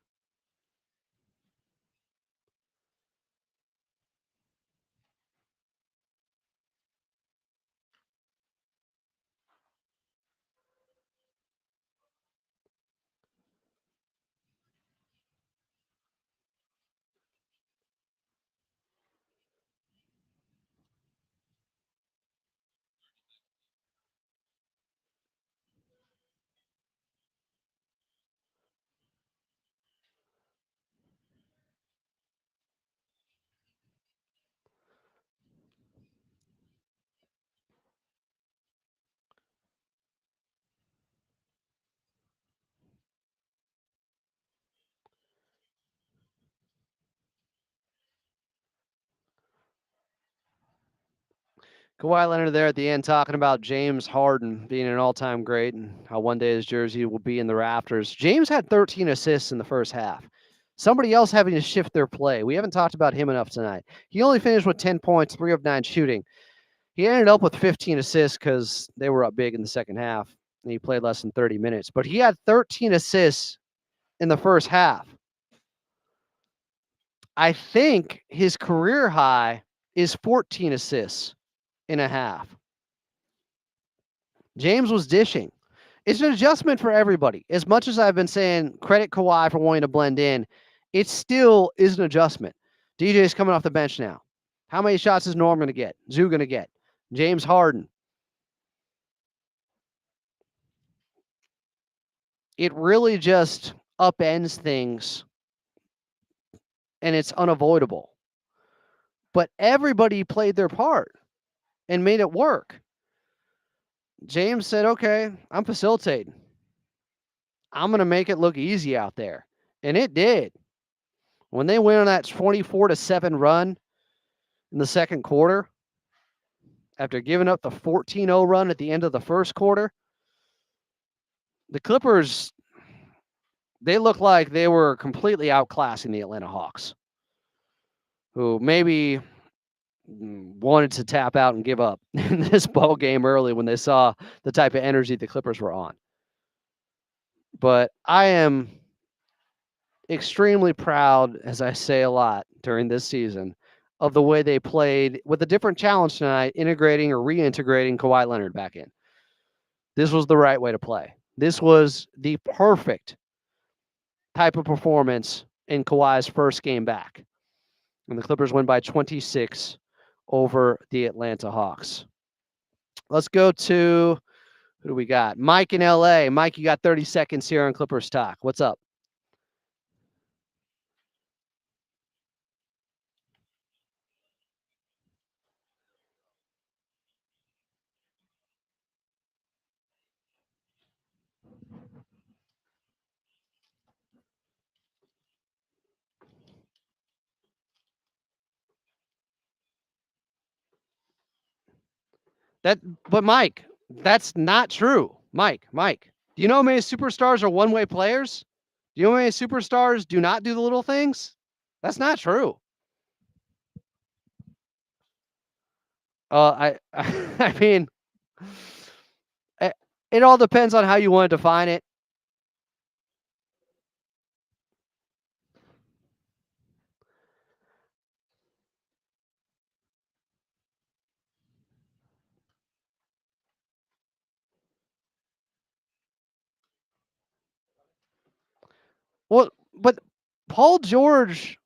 Kawhi Leonard there at the end talking about James Harden being an all-time great and how one day his jersey will be in the rafters. James had 13 assists in the first half. Somebody else having to shift their play. We haven't talked about him enough tonight. He only finished with 10 points, 3 of 9 shooting. He ended up with 15 assists because they were up big in the second half, and he played less than 30 minutes. But he had 13 assists in the first half. I think his career high is 14 assists in a half. James was dishing. It's an adjustment for everybody. As much as I've been saying credit Kawhi for wanting to blend in, it still is an adjustment. DJ's coming off the bench now. How many shots is Norm going to get? Zoo going to get? James Harden. It really just upends things, and it's unavoidable. But everybody played their part and made it work. James said, okay, I'm facilitating. I'm going to make it look easy out there. And it did. When they went on that 24-7 run in the second quarter, after giving up the 14-0 run at the end of the first quarter, the Clippers, they looked like they were completely outclassing the Atlanta Hawks, who maybe wanted to tap out and give up in this ball game early when they saw the type of energy the Clippers were on. But I am extremely proud, as I say a lot during this season, of the way they played with a different challenge tonight, integrating or reintegrating Kawhi Leonard back in. This was the right way to play. This was the perfect type of performance in Kawhi's first game back. And the Clippers win by 26 over the Atlanta Hawks. Let's go to, who do we got? Mike in LA. Mike, you got 30 seconds here on Clippers Talk. What's up? But Mike, that's not true. Mike, do you know how many superstars are one-way players? Do you know how many superstars do not do the little things? That's not true. I mean, it all depends on how you want to define it. Well, but Paul George,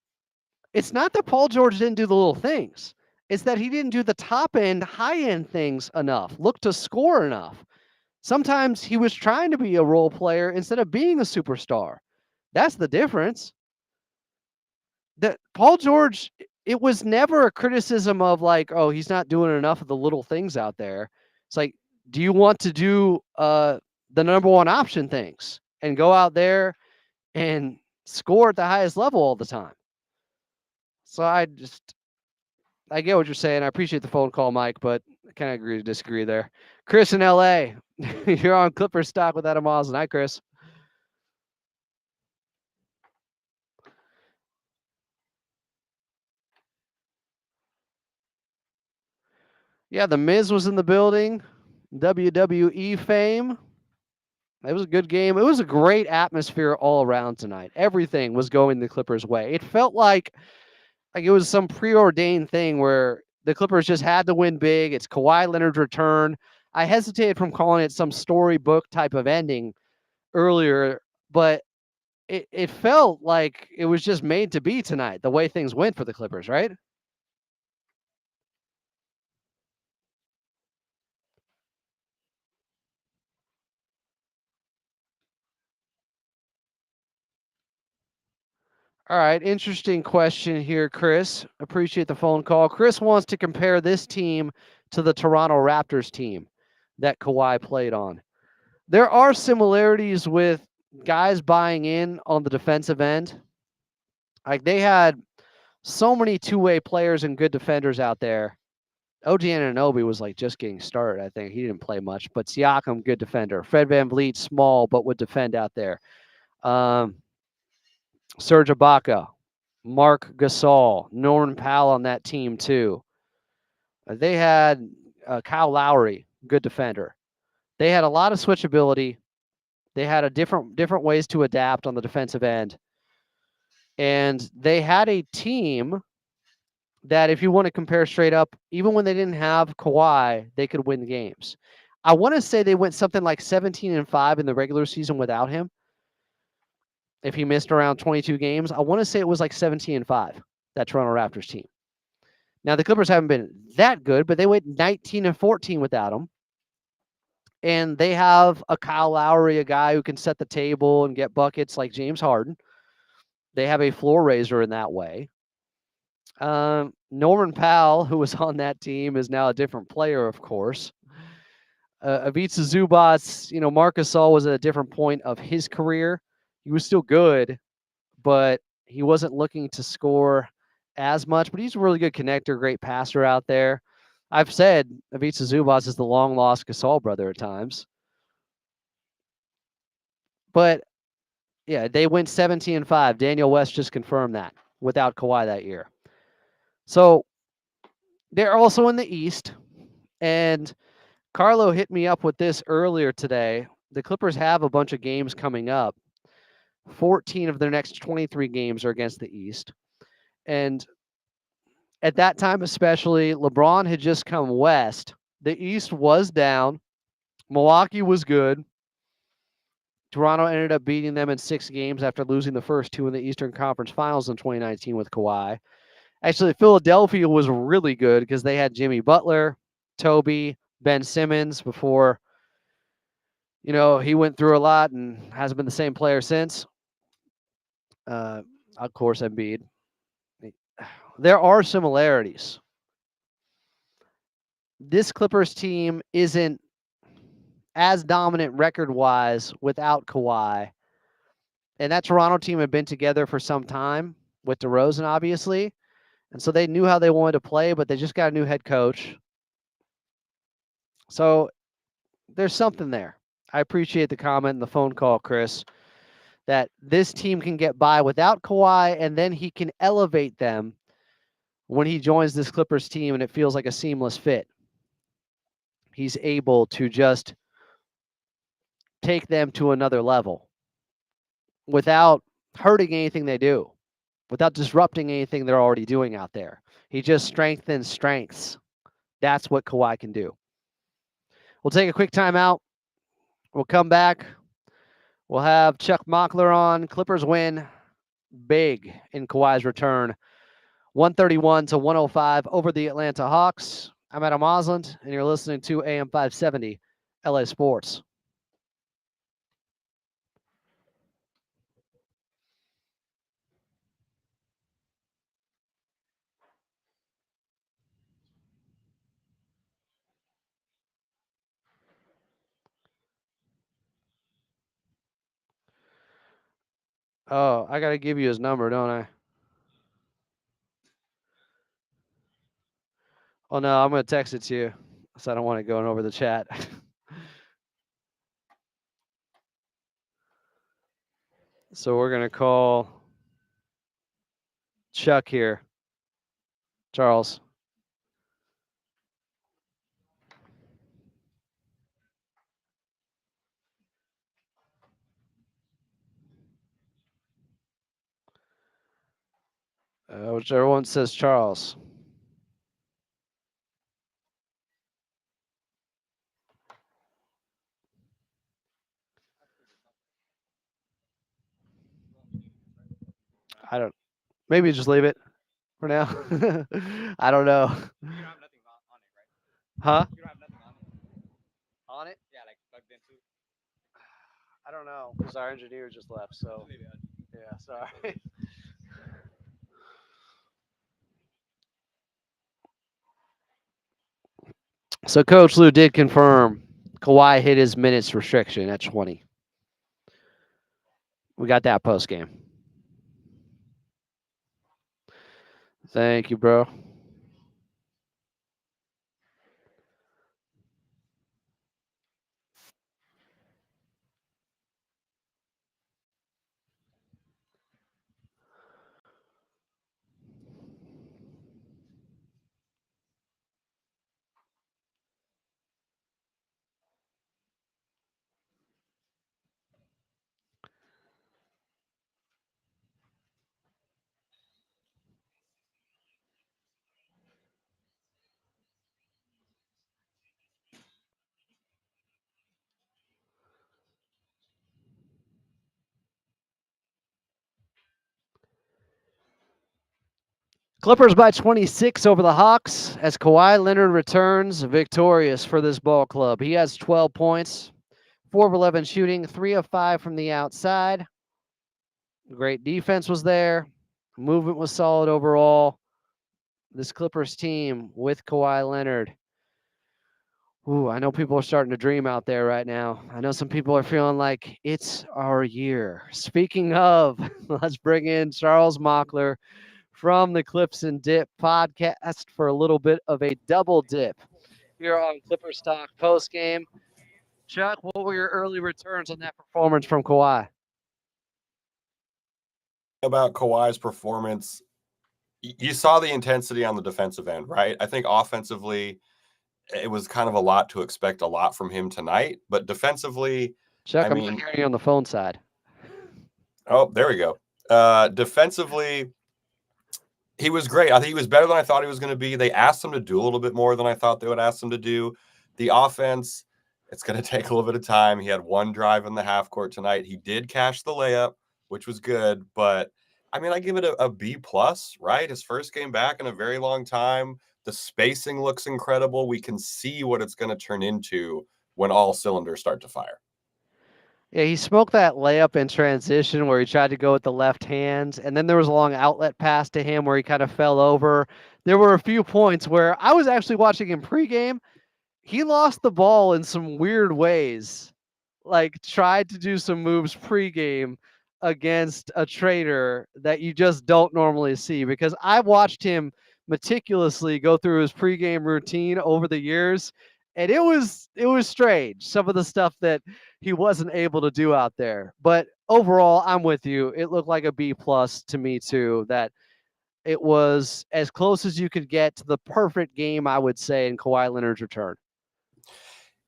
it's not that Paul George didn't do the little things. It's that he didn't do the top end, high end things enough, look to score enough. Sometimes he was trying to be a role player instead of being a superstar. That's the difference. That Paul George, it was never a criticism of like, oh, he's not doing enough of the little things out there. It's like, do you want to do the number one option things and go out there and score at the highest level all the time? So I get what you're saying. I appreciate the phone call, Mike, but I kind of agree to disagree there. Chris in LA, you're on Clippers Stock with Adam Osland. Hi, Chris. Yeah, The Miz was in the building. WWE fame. It was a good game. It was a great atmosphere all around tonight. Everything was going the Clippers' way. It felt like it was some preordained thing where the Clippers just had to win big. It's Kawhi Leonard's return. I hesitated from calling it some storybook type of ending earlier, but it felt like it was just made to be tonight, the way things went for the Clippers, right? All right, interesting question here, Chris. Appreciate the phone call. Chris wants to compare this team to the Toronto Raptors team that Kawhi played on. There are similarities with guys buying in on the defensive end. Like they had so many two-way players and good defenders out there. OG Anunoby was like just getting started. I think he didn't play much, but Siakam, good defender. Fred VanVleet, small, but would defend out there. Serge Ibaka, Mark Gasol, Norman Powell on that team too. They had Kyle Lowry, good defender. They had a lot of switchability. They had a different ways to adapt on the defensive end. And they had a team that, if you want to compare straight up, even when they didn't have Kawhi, they could win games. I want to say they went something like 17-5 in the regular season without him. If he missed around 22 games, I want to say it was like 17-5, that Toronto Raptors team. Now, the Clippers haven't been that good, but they went 19-14 without him. And they have a Kyle Lowry, a guy who can set the table and get buckets like James Harden. They have a floor raiser in that way. Norman Powell, who was on that team, is now a different player, of course. Ivica Zubac, Marc Gasol was at a different point of his career. He was still good, but he wasn't looking to score as much. But he's a really good connector, great passer out there. I've said Ivica Zubac is the long-lost Gasol brother at times. But, yeah, they went 17-5. Daniel West just confirmed that without Kawhi that year. So they're also in the East, and Carlo hit me up with this earlier today. The Clippers have a bunch of games coming up. 14 of their next 23 games are against the East. And at that time especially, LeBron had just come west. The East was down. Milwaukee was good. Toronto ended up beating them in 6 games after losing the first 2 in the Eastern Conference Finals in 2019 with Kawhi. Actually, Philadelphia was really good because they had Jimmy Butler, Toby, Ben Simmons before, he went through a lot and hasn't been the same player since. Of course, Embiid. There are similarities. This Clippers team isn't as dominant record-wise without Kawhi. And that Toronto team had been together for some time with DeRozan, obviously. And so they knew how they wanted to play, but they just got a new head coach. So there's something there. I appreciate the comment and the phone call, Chris, that this team can get by without Kawhi, and then he can elevate them when he joins this Clippers team and it feels like a seamless fit. He's able to just take them to another level without hurting anything they do, without disrupting anything they're already doing out there. He just strengthens strengths. That's what Kawhi can do. We'll take a quick timeout. We'll come back. We'll have Chuck Mockler on. Clippers win big in Kawhi's return. 131-105 over the Atlanta Hawks. I'm Adam Osland, and you're listening to AM 570 LA Sports. Oh, I got to give you his number, don't I? Oh, no, I'm going to text it to you, so I don't want it going over the chat. So we're going to call Chuck here. Charles. Whichever one says Charles. I don't. Maybe just leave it for now. I don't know. You don't have nothing on it, right? Huh? You don't have nothing on it. On it? Yeah, like plugged into. I don't know, because our engineer just left. So Leave it on. yeah, sorry. So Coach Lou did confirm Kawhi hit his minutes restriction at 20. We got that post game. Thank you, bro. Clippers by 26 over the Hawks as Kawhi Leonard returns victorious for this ball club. He has 12 points, 4 of 11 shooting, 3 of 5 from the outside. Great defense was there. Movement was solid overall. This Clippers team with Kawhi Leonard. Ooh, I know people are starting to dream out there right now. I know some people are feeling like it's our year. Speaking of, let's bring in Charles Mockler from the Clips and Dip podcast for a little bit of a double dip here on Clippers Talk post game. Chuck, what were your early returns on that performance from Kawhi? About Kawhi's performance, you saw the intensity on the defensive end, right? I think offensively, it was kind of a lot to expect a lot from him tonight, but defensively, Chuck, I I'm mean, not hearing you on the phone side. oh, there we go. Defensively, he was great. I think he was better than I thought he was going to be. They asked him to do a little bit more than I thought they would ask him to do. The offense, it's going to take a little bit of time. He had one drive in the half court tonight. He did cash the layup, which was good, but I mean, I give it a B plus, right? His first game back in a very long time. The spacing looks incredible. We can see what it's going to turn into when all cylinders start to fire. Yeah, he smoked that layup in transition where he tried to go with the left hand, and then there was a long outlet pass to him where he kind of fell over. There were a few points where I was actually watching him pregame. He lost the ball in some weird ways, like tried to do some moves pregame against a trader that you just don't normally see, because I've watched him meticulously go through his pregame routine over the years, and it was strange, some of the stuff that he wasn't able to do out there. But overall, I'm with you. It looked like a B plus to me too, that it was as close as you could get to the perfect game, I would say, in Kawhi Leonard's return.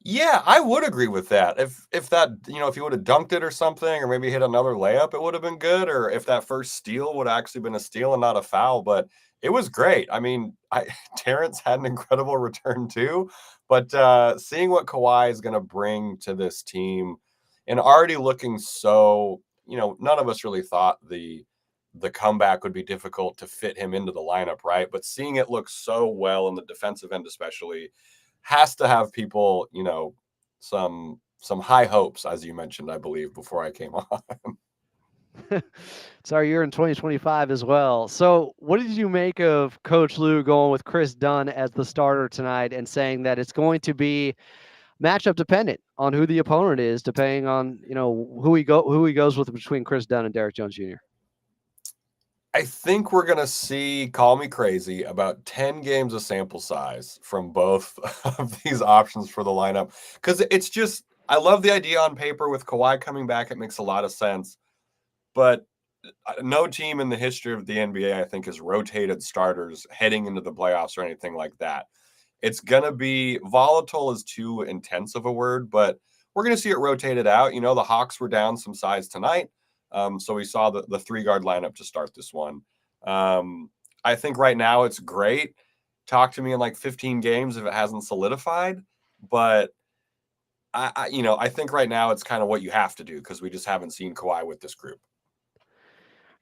Yeah, I would agree with that. If that, if he would have dunked it or something, or maybe hit another layup, it would have been good. Or if that first steal would have actually been a steal and not a foul. But it was great. I mean, Terrence had an incredible return too. But seeing what Kawhi is going to bring to this team, and already looking so, none of us really thought the comeback would be difficult to fit him into the lineup, right? But seeing it look so well in the defensive end, especially, has to have people, some high hopes, as you mentioned, I believe, before I came on. It's our year in 2025 as well. So what did you make of Coach Lue going with Chris Dunn as the starter tonight and saying that it's going to be matchup dependent on who the opponent is, depending on, who he goes with between Chris Dunn and Derrick Jones Jr.? I think we're going to see, call me crazy, about 10 games of sample size from both of these options for the lineup. Because it's just, I love the idea on paper with Kawhi coming back. It makes a lot of sense. But no team in the history of the NBA, I think, has rotated starters heading into the playoffs or anything like that. It's going to be, volatile is too intense of a word, but we're going to see it rotated out. The Hawks were down some size tonight. So we saw the 3-guard lineup to start this one. I think right now it's great. Talk to me in like 15 games if it hasn't solidified. But I think right now it's kind of what you have to do because we just haven't seen Kawhi with this group.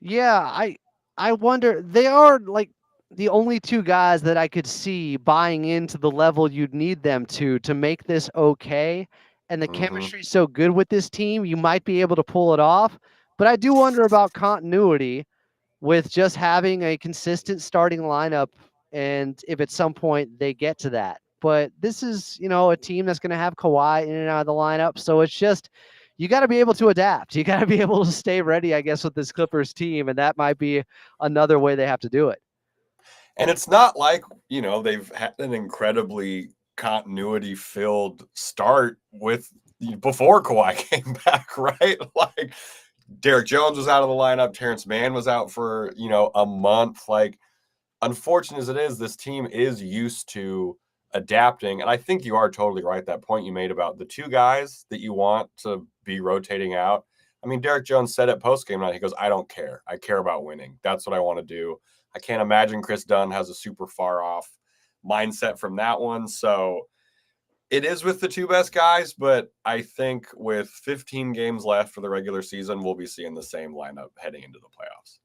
Yeah, I wonder, they are like the only two guys that I could see buying into the level you'd need them to make this okay. And the chemistry's so good with this team, you might be able to pull it off. But I do wonder about continuity with just having a consistent starting lineup, and if at some point they get to that. But this is, a team that's going to have Kawhi in and out of the lineup. So it's just, you got to be able to adapt. You got to be able to stay ready, I guess, with this Clippers team. And that might be another way they have to do it. And it's not like, they've had an incredibly continuity-filled start with before Kawhi came back, right? Like, Derrick Jones was out of the lineup. Terrence Mann was out for, a month. Like, unfortunate as it is, this team is used to adapting. And I think you are totally right. That point you made about the two guys that you want to be rotating out. I mean, Derrick Jones said at postgame night, he goes, I don't care. I care about winning. That's what I want to do. I can't imagine Chris Dunn has a super far off mindset from that one. So it is with the two best guys, but I think with 15 games left for the regular season, we'll be seeing the same lineup heading into the playoffs.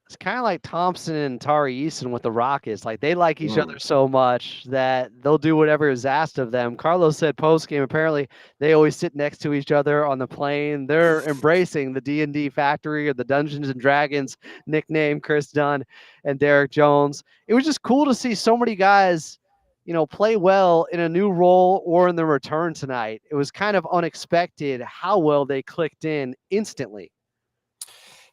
It's kind of like Thompson and Tari Eason with the Rockets. Like they like each Mm. other so much that they'll do whatever is asked of them. Carlos said post game, apparently they always sit next to each other on the plane. They're embracing the D&D factory or the Dungeons and Dragons nickname, Chris Dunn and Derek Jones. It was just cool to see so many guys, play well in a new role or in the return tonight. It was kind of unexpected how well they clicked in instantly.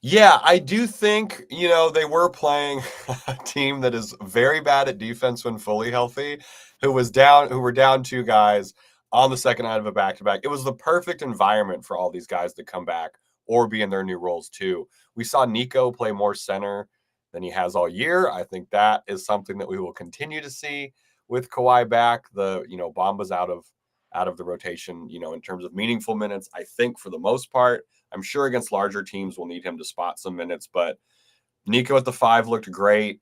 Yeah, I do think, they were playing a team that is very bad at defense when fully healthy, who were down 2 guys on the second night of a back-to-back. It was the perfect environment for all these guys to come back or be in their new roles too. We saw Nico play more center than he has all year. I think that is something that we will continue to see with Kawhi back. Bamba's out of the rotation, in terms of meaningful minutes, I think for the most part. I'm sure against larger teams we'll need him to spot some minutes, but Nico at the 5 looked great.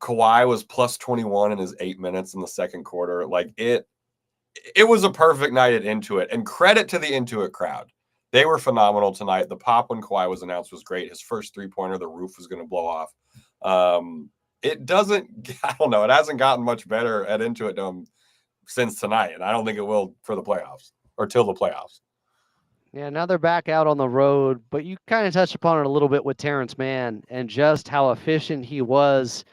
Kawhi was plus 21 in his 8 minutes in the second quarter. Like it was a perfect night at Intuit, and credit to the Intuit crowd. They were phenomenal tonight. The pop when Kawhi was announced was great. His first 3-pointer, the roof was going to blow off. It hasn't gotten much better at Intuit Dome since tonight, and I don't think it will for the playoffs or till the playoffs. Yeah, now they're back out on the road, but you kind of touched upon it a little bit with Terrence Mann and just how efficient he was.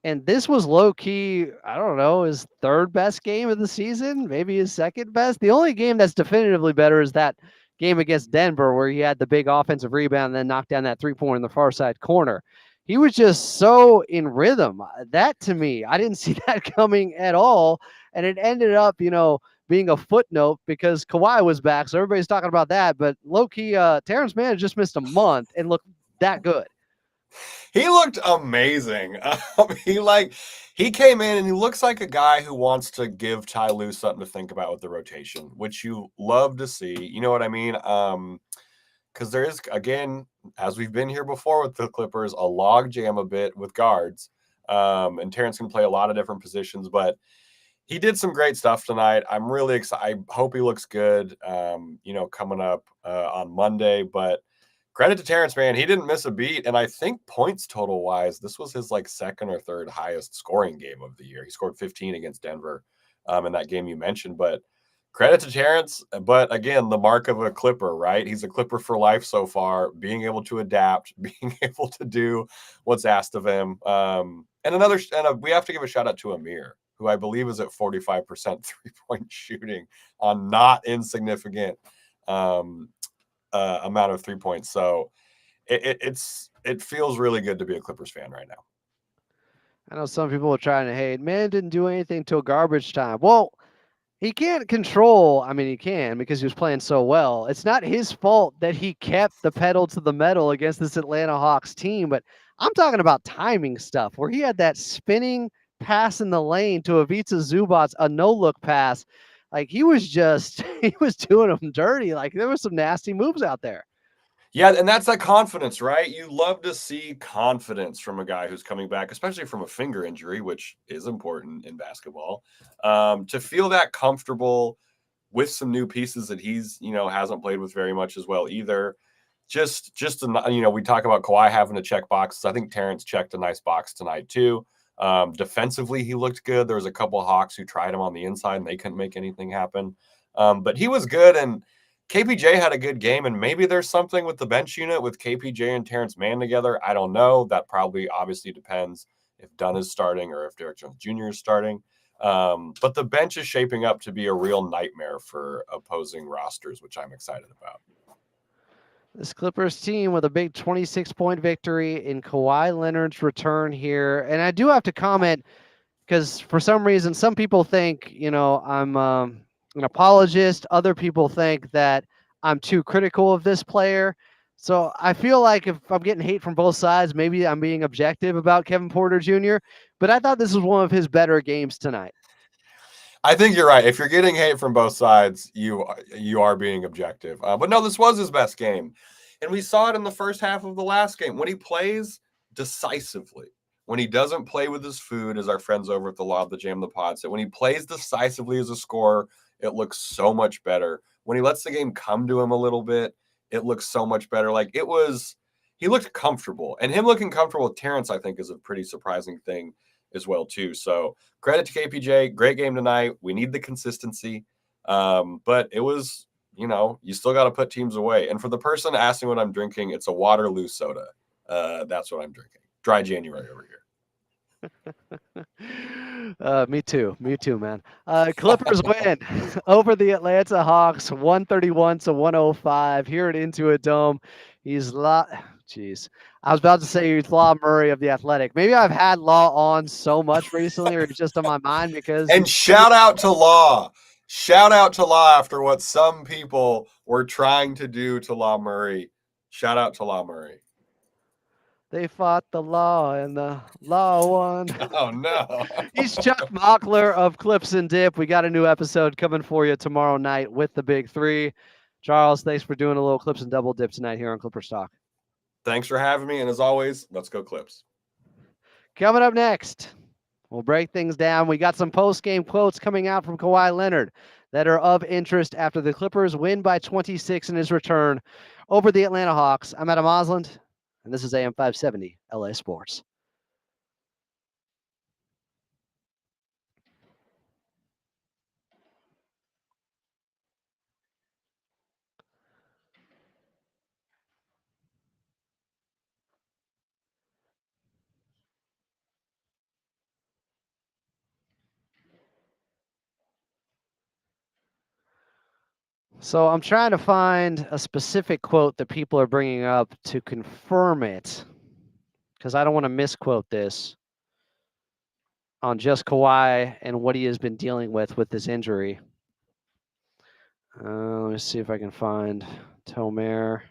And this was low key, I don't know, his 3rd best game of the season, maybe his 2nd best. The only game that's definitively better is that game against Denver where he had the big offensive rebound and then knocked down that 3-pointer in the far side corner. He was just so in rhythm. That to me, I didn't see that coming at all. And it ended up, being a footnote because Kawhi was back. So everybody's talking about that. But low-key, Terrence Mann just missed a month and looked that good. He looked amazing. He came in and he looks like a guy who wants to give Ty Lue something to think about with the rotation, which you love to see. You know what I mean? Because there is, again, as we've been here before with the Clippers, a log jam a bit with guards. And Terrence can play a lot of different positions, but he did some great stuff tonight. I'm really excited. I hope he looks good, coming up on Monday. But credit to Terrence, man. He didn't miss a beat. And I think points total wise, this was his 2nd or 3rd highest scoring game of the year. He scored 15 against Denver in that game you mentioned. But credit to Terrence. But again, the mark of a Clipper, right? He's a Clipper for life so far, being able to adapt, being able to do what's asked of him. We have to give a shout out to Amir, who I believe is at 45% 3-point shooting on not insignificant amount of 3 points. So it feels really good to be a Clippers fan right now. I know some people are trying to hate, man didn't do anything till garbage time. Well, he can't control. I mean, he can because he was playing so well. It's not his fault that he kept the pedal to the metal against this Atlanta Hawks team, but I'm talking about timing stuff where he had that spinning pass in the lane to Ivica Zubac, a no-look pass. Like he was doing them dirty. Like there were some nasty moves out there. Yeah, and that's that confidence, right? You love to see confidence from a guy who's coming back, especially from a finger injury, which is important in basketball. To feel that comfortable with some new pieces that he's, hasn't played with very much as well either. Just we talk about Kawhi having to check boxes. I think Terrence checked a nice box tonight too. Defensively, he looked good. There was a couple of Hawks who tried him on the inside and they couldn't make anything happen. But he was good, and KPJ had a good game, and maybe there's something with the bench unit with KPJ and Terrence Mann together. I don't know. That probably obviously depends if Dunn is starting or if Derek Jones Jr. is starting. But the bench is shaping up to be a real nightmare for opposing rosters, which I'm excited about. This Clippers team with a big 26-point victory in Kawhi Leonard's return here. And I do have to comment because for some reason, some people think, I'm an apologist. Other people think that I'm too critical of this player. So I feel like if I'm getting hate from both sides, maybe I'm being objective about Kevin Porter Jr. But I thought this was one of his better games tonight. I think you're right. If you're getting hate from both sides, you are being objective. But no, this was his best game. And we saw it in the first half of the last game. When he plays decisively, when he doesn't play with his food, as our friends over at the Law of the Jam the Pod said, when he plays decisively as a scorer, it looks so much better. When he lets the game come to him a little bit, it looks so much better. Like he looked comfortable, and him looking comfortable with Terrence, I think, is a pretty surprising thing as well too. So credit to KPJ, great game tonight. We need the consistency, but it was, you still got to put teams away. And for the person asking what I'm drinking, it's a Waterloo soda. That's what I'm drinking. Dry January over here. Me too, man. Clippers win over the Atlanta Hawks, 131-105 here at Intuit Dome. Jeez, I was about to say he's Law Murray of the Athletic. Maybe I've had Law on so much recently, or it's just on my mind because. And shout out to Law. Shout out to Law after what some people were trying to do to Law Murray. Shout out to Law Murray. They fought the law and the law won. Oh, no. He's Chuck Mockler of Clips and Dip. We got a new episode coming for you tomorrow night with the Big Three. Charles, thanks for doing a little Clips and Double Dip tonight here on Clippers Talk. Thanks for having me. And as always, let's go Clips. Coming up next, we'll break things down. We got some post-game quotes coming out from Kawhi Leonard that are of interest after the Clippers win by 26 in his return over the Atlanta Hawks. I'm Adam Osland, and this is AM 570 LA Sports. So I'm trying to find a specific quote that people are bringing up to confirm it, because I don't want to misquote this on just Kawhi and what he has been dealing with this injury. Let me see if I can find Tomer.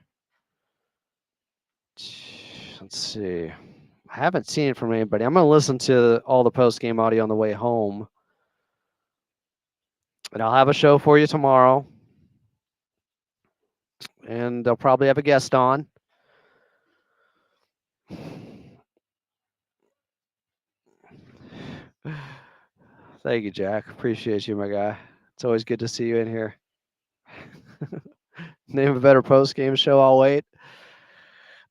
Let's see. I haven't seen it from anybody. I'm going to listen to all the post-game audio on the way home. And I'll have a show for you tomorrow. And they'll probably have a guest on. Thank you, Jack. Appreciate you, my guy. It's always good to see you in here. Name a better post-game show, I'll wait.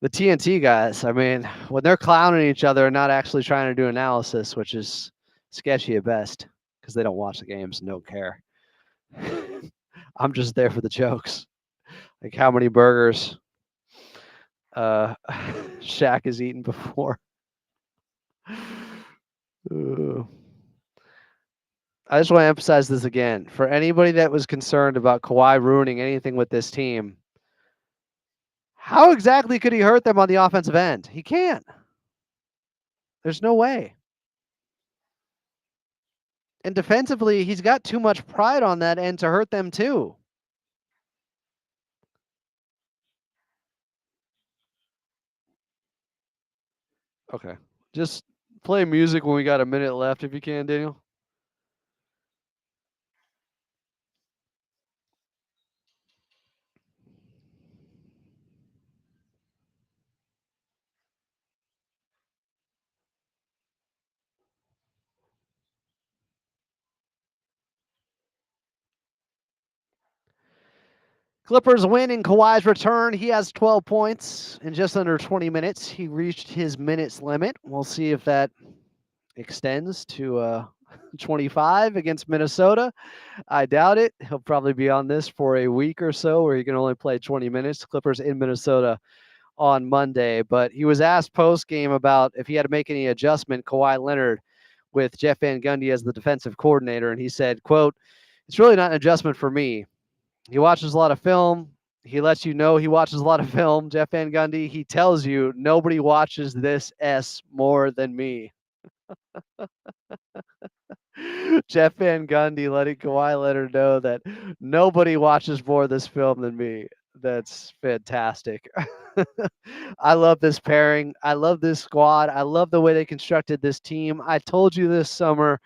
The TNT guys, I mean, when they're clowning each other and not actually trying to do analysis, which is sketchy at best, because they don't watch the games and don't care. I'm just there for the jokes. Like how many burgers Shaq has eaten before. I just want to emphasize this again. For anybody that was concerned about Kawhi ruining anything with this team, how exactly could he hurt them on the offensive end? He can't. There's no way. And defensively, he's got too much pride on that end to hurt them too. Okay. Just play music when we got a minute left if you can, Daniel. Clippers win in Kawhi's return. He has 12 points in just under 20 minutes. He reached his minutes limit. We'll see if that extends to 25 against Minnesota. I doubt it. He'll probably be on this for a week or so where he can only play 20 minutes. Clippers in Minnesota on Monday. But he was asked post-game about if he had to make any adjustment, Kawhi Leonard, with Jeff Van Gundy as the defensive coordinator. And he said, quote, "It's really not an adjustment for me. He watches a lot of film. He lets you know he watches a lot of film. Jeff Van Gundy, he tells you nobody watches this S more than me." Jeff Van Gundy letting Kawhi Leonard know that nobody watches more of this film than me. That's fantastic. I love this pairing. I love this squad. I love the way they constructed this team. I told you this summer,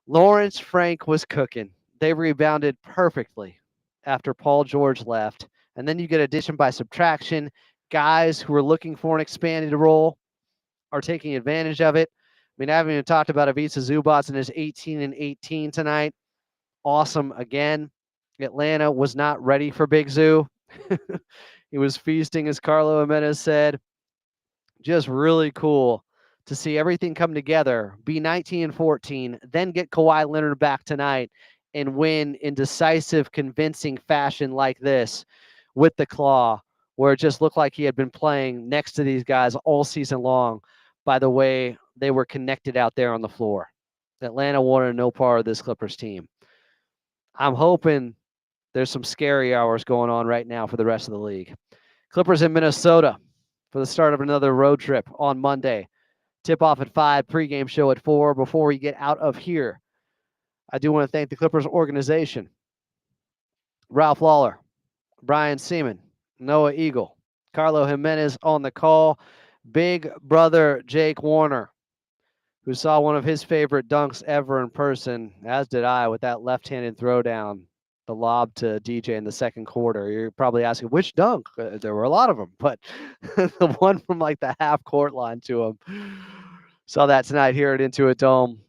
Lawrence Frank was cooking. They rebounded perfectly after Paul George left. And then you get addition by subtraction. Guys who are looking for an expanded role are taking advantage of it. I mean, I haven't even talked about Ivica Zubac and his 18 and 18 tonight. Awesome again. Atlanta was not ready for Big Zoo. He was feasting, as Carlo Jimenez said. just really cool to see everything come together, be 19-14, then get Kawhi Leonard back tonight and win in decisive, convincing fashion like this with the claw, where it just looked like he had been playing next to these guys all season long by the way they were connected out there on the floor. Atlanta wanted no part of this Clippers team. I'm hoping there's some scary hours going on right now for the rest of the league. Clippers in Minnesota for the start of another road trip on Monday. Tip off at 5, pregame show at 4. Before we get out of here, I do want to thank the Clippers organization. Ralph Lawler, Brian Seaman, Noah Eagle, Carlo Jimenez on the call, big brother Jake Warner, who saw one of his favorite dunks ever in person, as did I, with that left-handed throwdown, the lob to DJ in the second quarter. You're probably asking, which dunk? There were a lot of them, but the one from like the half-court line to him. Saw that tonight here at Intuit Dome.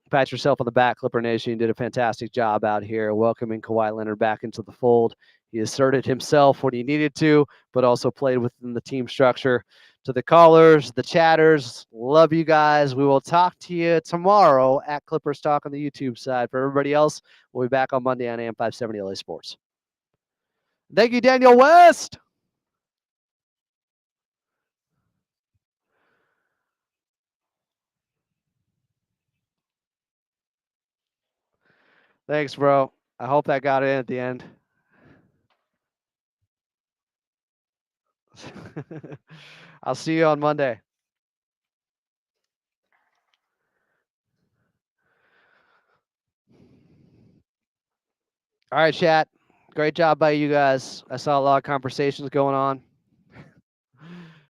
Pat yourself on the back, Clipper Nation. You did a fantastic job out here welcoming Kawhi Leonard back into the fold. He asserted himself when he needed to, but also played within the team structure. To the callers, the chatters, love you guys. We will talk to you tomorrow at Clippers Talk on the YouTube side. For everybody else, we'll be back on Monday on AM 570 LA Sports. Thank you, Daniel West. Thanks, bro. I hope that got in at the end. I'll see you on Monday. All right, chat. Great job by you guys. I saw a lot of conversations going on.